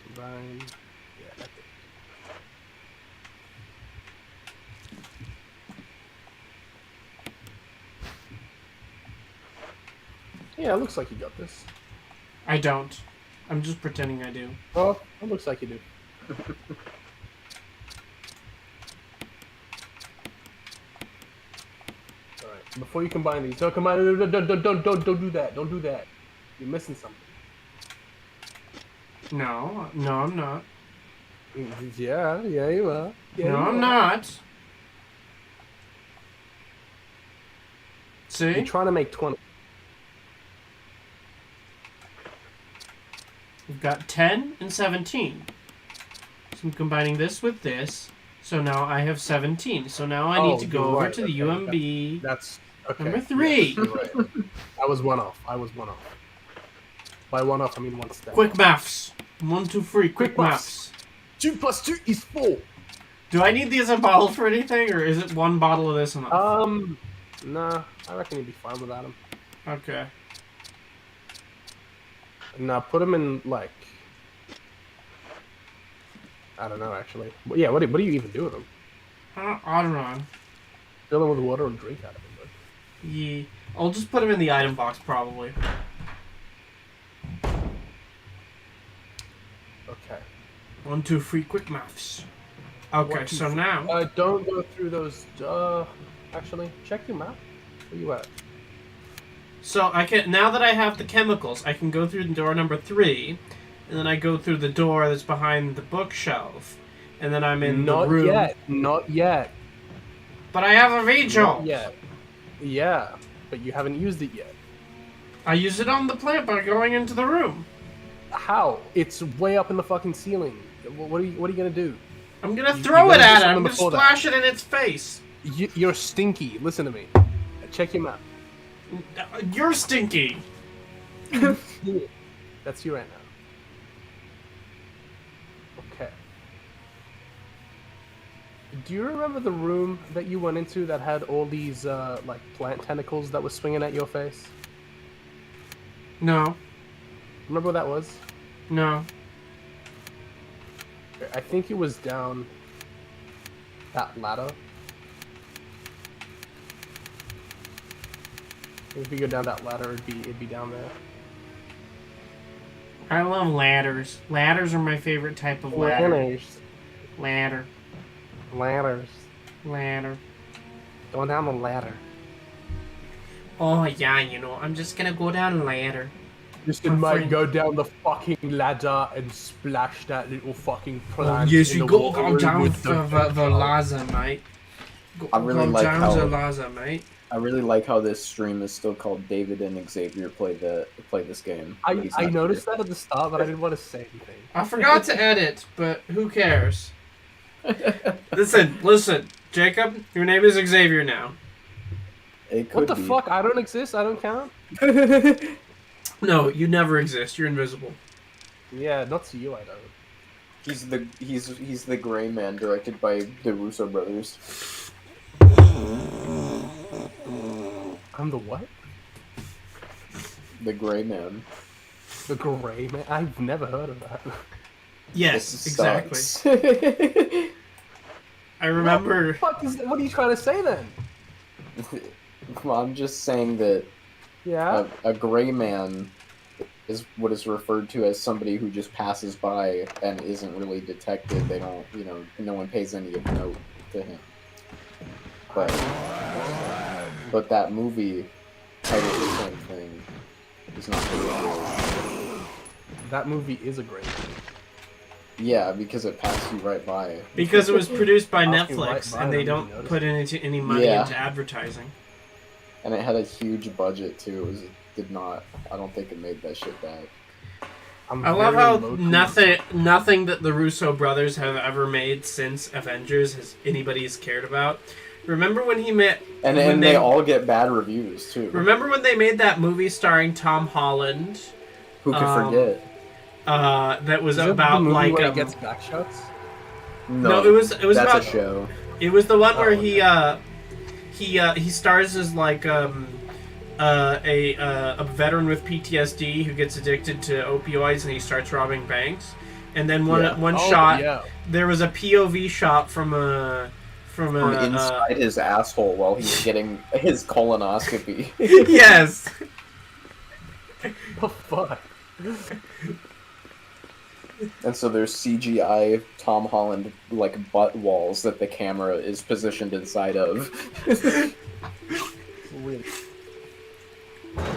Combine. Yeah, Yeah, it looks like you got this. I don't. I'm just pretending I do. Well, it looks like you do. Alright, before you combine these, don't combine. Don't do that. Don't do that. You're missing something. No, I'm not. Yeah, you are. Yeah, No, you I'm are. not. See? You're trying to make 20. We've got 10 and 17. So I'm combining this with this. So now I have 17. So now I need to go you're over right, to the okay, UMB. That's okay. Number 3. Yes, you're right. I was one off. By one off, I mean one step. Quick maths. 1, 2, 3. Quick Quick maths. maths. 2 plus 2 is 4. Do I need these in bottles for anything, or is it one bottle of this enough? Nah. I reckon you'd be fine without them. Okay. Nah, put them in like. I don't know actually. But yeah, what do you even do with them? I don't know. Fill them with water and drink out of them. But... Yeah. I'll just put them in the item box, probably. Okay. 1, 2, 3. Quick maths. Okay, 1, 2, so 3. now... Don't go through those. Actually, check your map. Where you at? So I can, now that I have the chemicals, I can go through door number 3, and then I go through the door that's behind the bookshelf, and then I'm in the room. Not yet. But I have a V-jolt. Not yet. Yeah, but you haven't used it yet. I use it on the plant by going into the room. How? It's way up in the fucking ceiling. What are you gonna do? I'm gonna You throw it gotta do at it. I'm something gonna before that. splash it in its face. You're stinky. Listen to me. Check your map. You're stinky. That's you right now. Okay. Do you remember the room that you went into that had all these like plant tentacles that were swinging at your face? No. Remember what that was? No. I think it was down that ladder. If you go down that ladder, it'd be down there. I love ladders. Ladders are my favorite type of ladder. Ladder. Ladders. Ladder. Going down the ladder. Oh yeah, you know, I'm just gonna go down a ladder. Just might go down the fucking ladder and splash that little fucking plant. Yes, in you the go water down with the laser, mate. Go, I really go like down how- the laser, mate. I really like how this stream is still called David and Xavier play this game. I He's not noticed here. that at the start, but I didn't want to say anything. I forgot to edit, but who cares? Listen, Jacob, your name is Xavier now. It What could the be. fuck? I don't exist. I don't count. No, you never exist. You're invisible. Yeah, not to you. I don't. He's the Gray Man, directed by the Russo brothers. I'm the what? The Gray Man. The Gray Man. I've never heard of that. Yes, This exactly. sucks. I remember. What are you trying to say then? Well, I'm just saying that Yeah. a Gray Man is what is referred to as somebody who just passes by and isn't really detected. They don't, no one pays any note to him. But that movie titled the same thing is not really. That movie is a Gray Man. Yeah, because it passed you right by. Because it was produced by Asking right Netflix, by, and they I didn't don't notice put any money Yeah. into advertising. And it had a huge budget too. I don't think it made that shit back. I love how nothing that the Russo brothers have ever made since Avengers has anybody's cared about. Remember when he met? And when they all get bad reviews too. Remember when they made that movie starring Tom Holland? Who could forget? That was Is it about the movie like where he gets back shots? No, it was that's about a show. It was the one where okay. he stars as like a veteran with PTSD who gets addicted to opioids and he starts robbing banks. And then one shot, Yeah. there was a POV shot from inside his asshole while he's getting his colonoscopy. yes. The fuck? And so there's CGI Tom Holland like butt walls that the camera is positioned inside of. Really.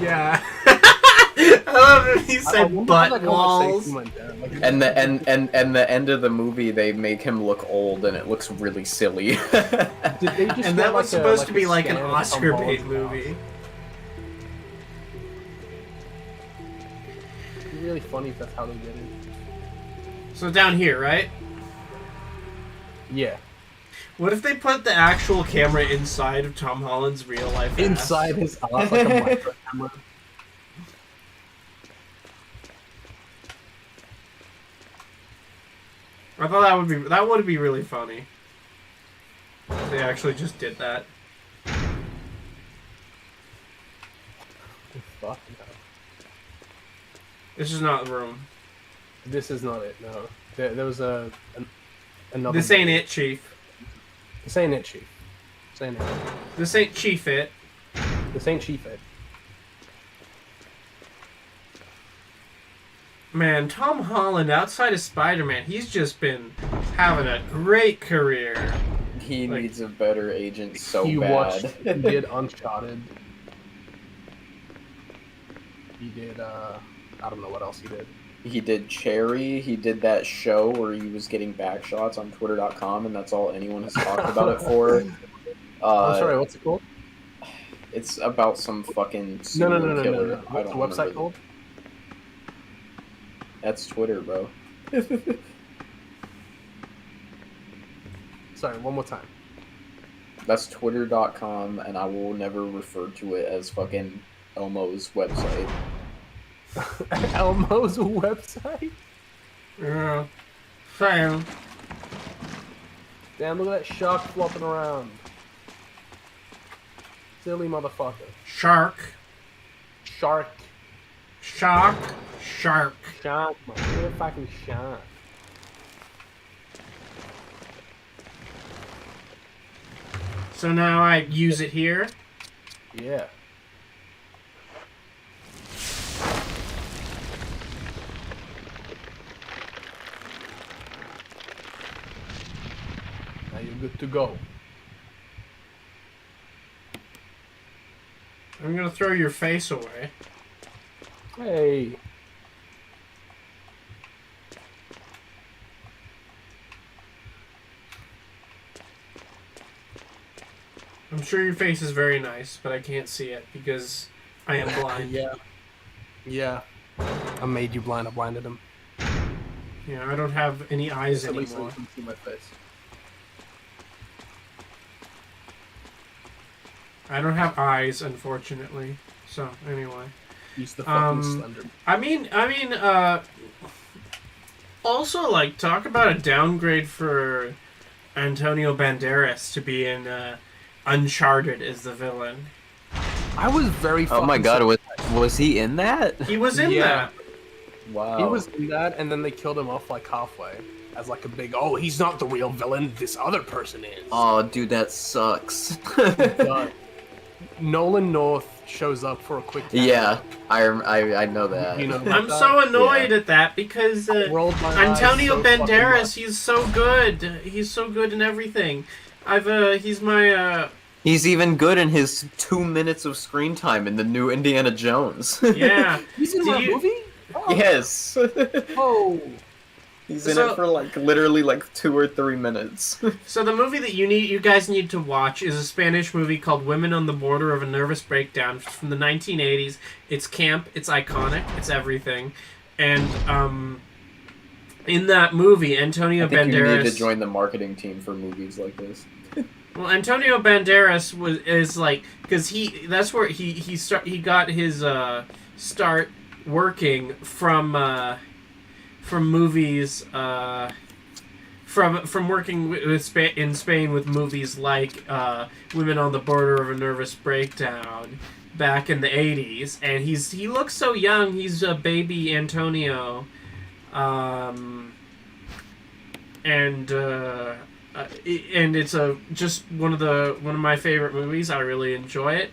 Yeah. I love it. He I said wonder how butt that walls. conversation went down. Like, And the end of the movie, they make him look old, and it looks really silly. did they just And get, that was like, supposed to a be like an scan of Tom Oscar bait Holland's movie. mouth? It'd be really funny if that's how they did it. So down here, right? Yeah. What if they put the actual camera inside of Tom Holland's real life ass? Inside his ass, like a micro camera. I thought that would be really funny. If they actually just did that. Fuck no. This is not the room. This is not it. No. There was another. This ain't it, Chief. This ain't it, Chief. This ain't it. This ain't Chief it. This ain't Chief it. Man, Tom Holland, outside of Spider-Man, he's just been having a great career. He Like- needs a better agent so he bad. He did Uncharted. He did, I don't know what else he did. He did Cherry. He did that show where he was getting back shots on Twitter.com, and that's all anyone has talked about it for. I'm sorry, what's it called? It's about some fucking No, serial no. killer. I What's the don't website remember. called? That's Twitter, bro. Sorry, one more time. That's Twitter.com, and I will never refer to it as fucking Elmo's website. Elmo's website? Yeah. Same. Damn, look at that shark flopping around. Silly motherfucker. Shark. Shark. Shark. Shark. Shark, man. Look at fucking shark. So now I use it here. Yeah. Now you're good to go. I'm gonna throw your face away. Hey. I'm sure your face is very nice, but I can't see it because I am blind. Yeah. Yeah. I made you blind. I blinded him. Yeah, I don't have any eyes At least anymore. you can see my face. I don't have eyes, unfortunately. So anyway, Use the fucking Um, slender. I mean, also like talk about a downgrade for Antonio Banderas to be in Uncharted as the villain. I was very Oh my fucking god, was he in that? He was in Yeah. that. Wow. He was in that, and then they killed him off like halfway as like a big. Oh, he's not the real villain. This other person is. Oh, dude, that sucks. But Nolan North shows up for a quick. cameo. Yeah, I know that. You know, I'm that? so annoyed at that because Rolled my eyes Antonio so fucking Banderas, much. he's so good. He's so good in everything. He's my He's even good in his 2 minutes of screen time in the new Indiana Jones. yeah. He's in Did that you- movie. Oh. Yes. Oh. He's in So- it for like literally like 2 or 3 minutes. So the movie that you guys need to watch is a Spanish movie called Women on the Border of a Nervous Breakdown from the 1980s. It's camp, it's iconic, it's everything. And in that movie, Antonio I think Banderas you need to join the marketing team for movies like this. Well, Antonio Banderas is like because that's where he got his start working from movies from working in Spain with movies like Women on the Border of a Nervous Breakdown back in the 80s, and he looks so young. He's a baby Antonio, and it's just one of my favorite movies. I really enjoy it.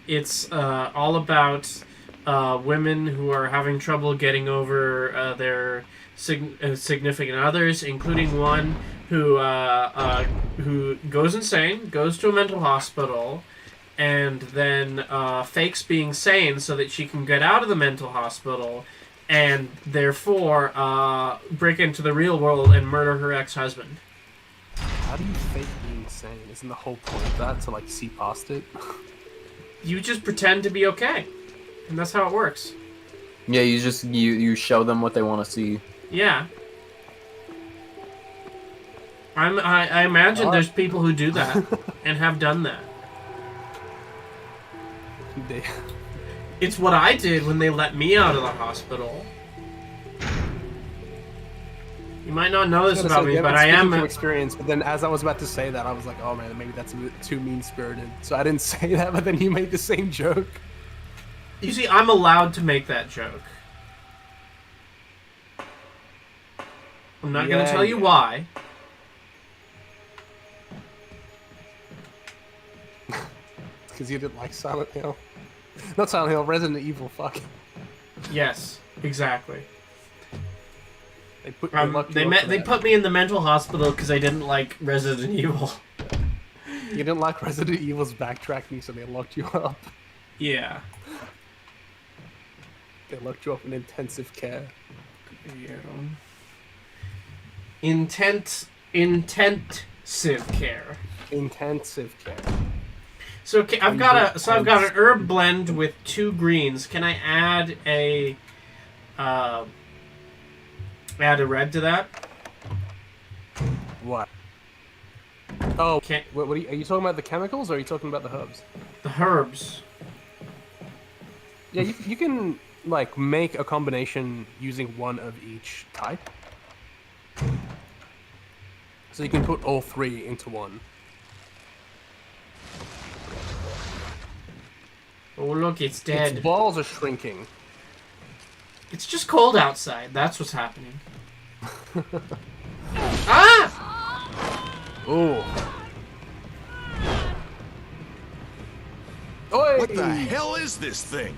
It's all about women who are having trouble getting over their significant others, including one who goes insane, goes to a mental hospital, and then fakes being sane so that she can get out of the mental hospital, and therefore break into the real world and murder her ex-husband. How do you fake being sane? Isn't the whole point of that to like see past it? You just pretend to be okay, and that's how it works. Yeah, you show them what they want to see. Yeah. I imagine there's people who do that and have done that. They- It's what I did when they let me out of the hospital. You might not know this about me, but I am. Experience. But then, as I was about to say that, I was like, "Oh man, maybe that's a bit too mean-spirited." So I didn't say that. But then you made the same joke. You see, I'm allowed to make that joke. I'm not gonna tell you why. Because you didn't like Silent Hill. Not Silent Hill, Resident Evil. Fuck. Yes, exactly. They put They put me in the mental hospital because I didn't like Resident Evil. You didn't like Resident Evil's backtracking, so they locked you up. Yeah. They locked you up in intensive care. Yeah. Intensive care. Intensive care. So okay, I've got an herb blend with 2 greens. Can I add a red to that? What? Oh, Can't- what are you talking about? The chemicals, or are you talking about the herbs? The herbs. Yeah, you can like make a combination using one of each type. So you can put all 3 into one. Oh look, it's dead. Its balls are shrinking. It's just cold outside. That's what's happening. Ah! Ooh. Oi! What the hell is this thing?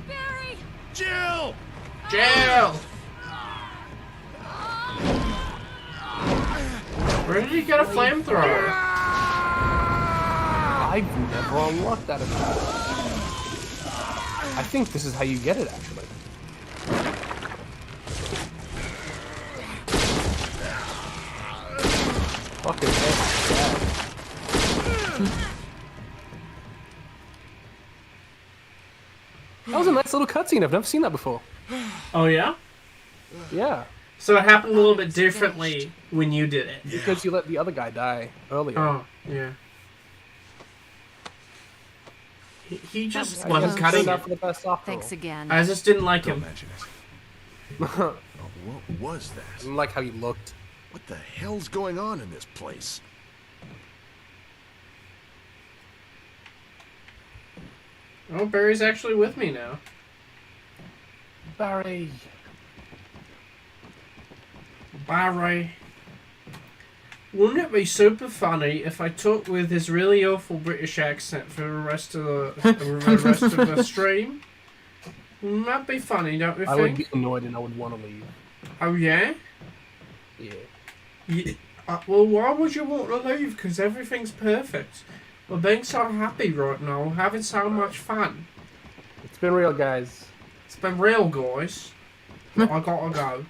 Barry! Jill! Jail! Where did he get a flamethrower? I've never unlocked that ability. I think this is how you get it, actually. Fucking heck. That was a nice little cutscene. I've never seen that before. Oh yeah? Yeah, So it happened a little bit differently when you did it. because you let the other guy die earlier. Oh, yeah. He just was wasn't close. cutting Turned out it. for the best after Thanks all. again. I just didn't like Don't him. mention it. Oh, what was I that? didn't like how he looked. What the hell's going on in this place? Oh, Barry's actually with me now. Barry. Barry. Wouldn't it be super funny if I talked with his really awful British accent for the rest of the stream? Wouldn't that be funny, don't you I would think? be annoyed and I would want to leave. Oh, yeah? Yeah. Well, why would you want to leave? Because everything's perfect. We're being so happy right now. We're having so much fun. It's been real, guys. It's been real, guys. I gotta go.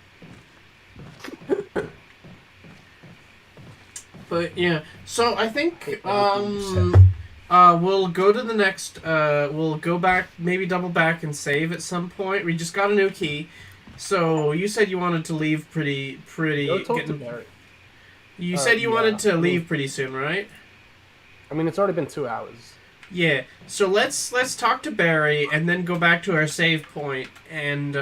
But yeah, so I think we'll go to the next. We'll go back, maybe double back and save at some point. We just got a new key, so you said you wanted to leave pretty. Go talk to Barry. You said you yeah. wanted to leave pretty soon, right? I mean, it's already been 2 hours. Yeah. So let's talk to Barry and then go back to our save point and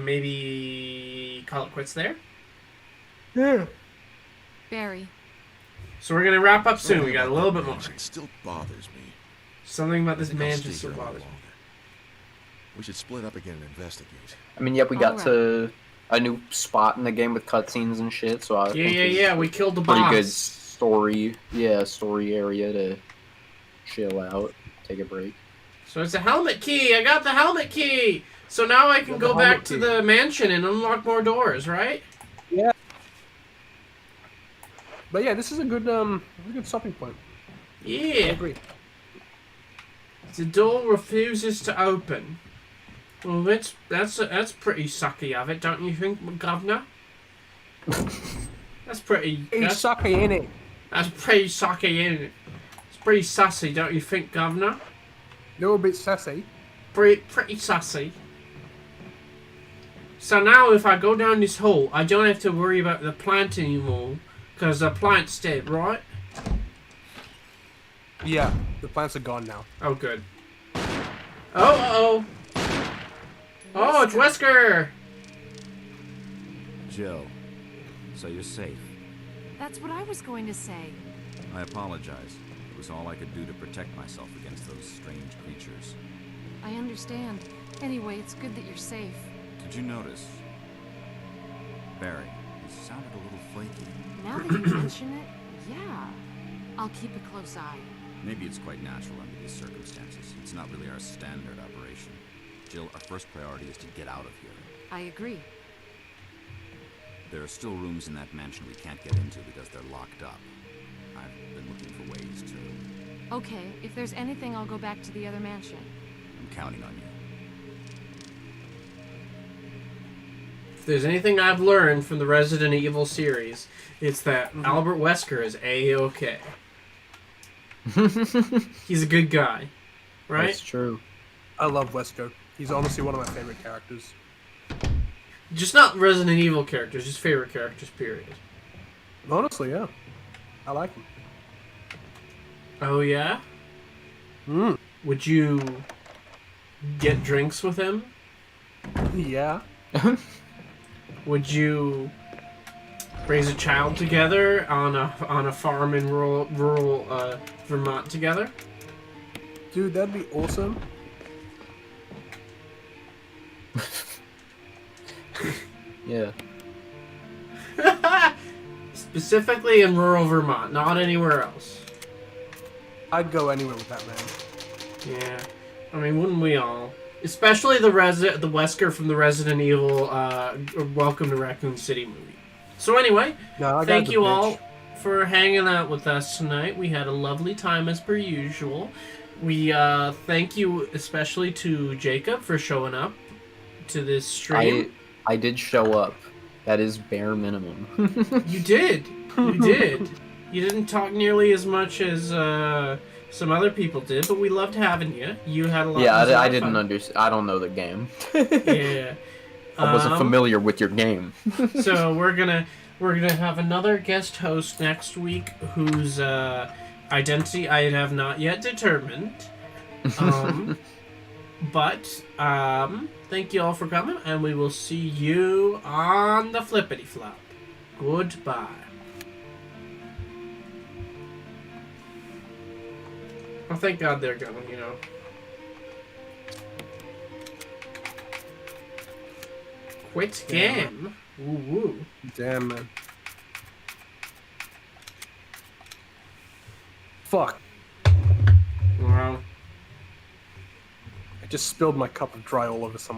maybe call it quits there. Yeah. Barry. So we're gonna wrap up soon. We got a little bit more. It still bothers me. Something about this I think I'll man stay just so here a little bothers me. longer. We should split up again and investigate. I mean, yep, we got Alright. to a new spot in the game with cutscenes and shit, so I think it's Yeah. We killed the pretty boss. good story area to chill out, take a break. So it's a helmet key. I got the helmet key. So now I can got go the back helmet to key. the mansion and unlock more doors, right? Yeah. But yeah, this is a good stopping point. I Yeah. agree. The door refuses to open. Well, that's pretty sucky of it, don't you think, Governor? That's pretty. It's sucky, ain't it? That's pretty sucky, isn't it? It's pretty sassy, don't you think, Governor? Little bit sassy. Pretty sassy. So now, if I go down this hole, I don't have to worry about the plant anymore, because the plant's dead, right? Yeah, the plants are gone now. Oh, good. Oh, oh, it's Wesker. Jill, so you're safe. That's what I was going to say. I apologize. It was all I could do to protect myself against those strange creatures. I understand. Anyway, it's good that you're safe. Did you notice? Barry, he sounded a little flaky. Now that you mention it, yeah. I'll keep a close eye. Maybe it's quite natural under these circumstances. It's not really our standard operation. Jill, our first priority is to get out of here. I agree. There are still rooms in that mansion we can't get into because they're locked up. I've been looking for ways to... Okay, if there's anything, I'll go back to the other mansion. I'm counting on you. If there's anything I've learned from the Resident Evil series, it's that Albert Wesker is A-okay. He's a good guy, right? That's true. I love Wesker. He's honestly one of my favorite characters. Just not Resident Evil characters, just favorite characters, period. Honestly, yeah. I like him. Oh, yeah? Mm. Would you get drinks with him? Yeah. Would you raise a child together on a farm in rural Vermont together? Dude, that'd be awesome. Yeah. Specifically in rural Vermont, not anywhere else. I'd go anywhere with that man. Yeah, I mean, wouldn't we all? Especially the Wesker from the Resident Evil Welcome to Raccoon City movie. So anyway, No, that thank guy's a you bitch. all for hanging out with us tonight. We had a lovely time as per usual. We thank you especially to Jacob for showing up to this stream. I did show up. That is bare minimum. You did. You did. You didn't talk nearly as much as some other people did, but we loved having you. You had a lot. Yeah, it was a lot I of didn't fun. understand. I don't know the game. Yeah. I wasn't familiar with your game. So we're gonna have another guest host next week whose identity I have not yet determined. But thank you all for coming, and we will see you on the flippity flop. Goodbye. Oh, thank God they're going, you know. Quit game. Woo woo. Damn, man. Fuck. Wow. I just spilled my cup of dry all over someone.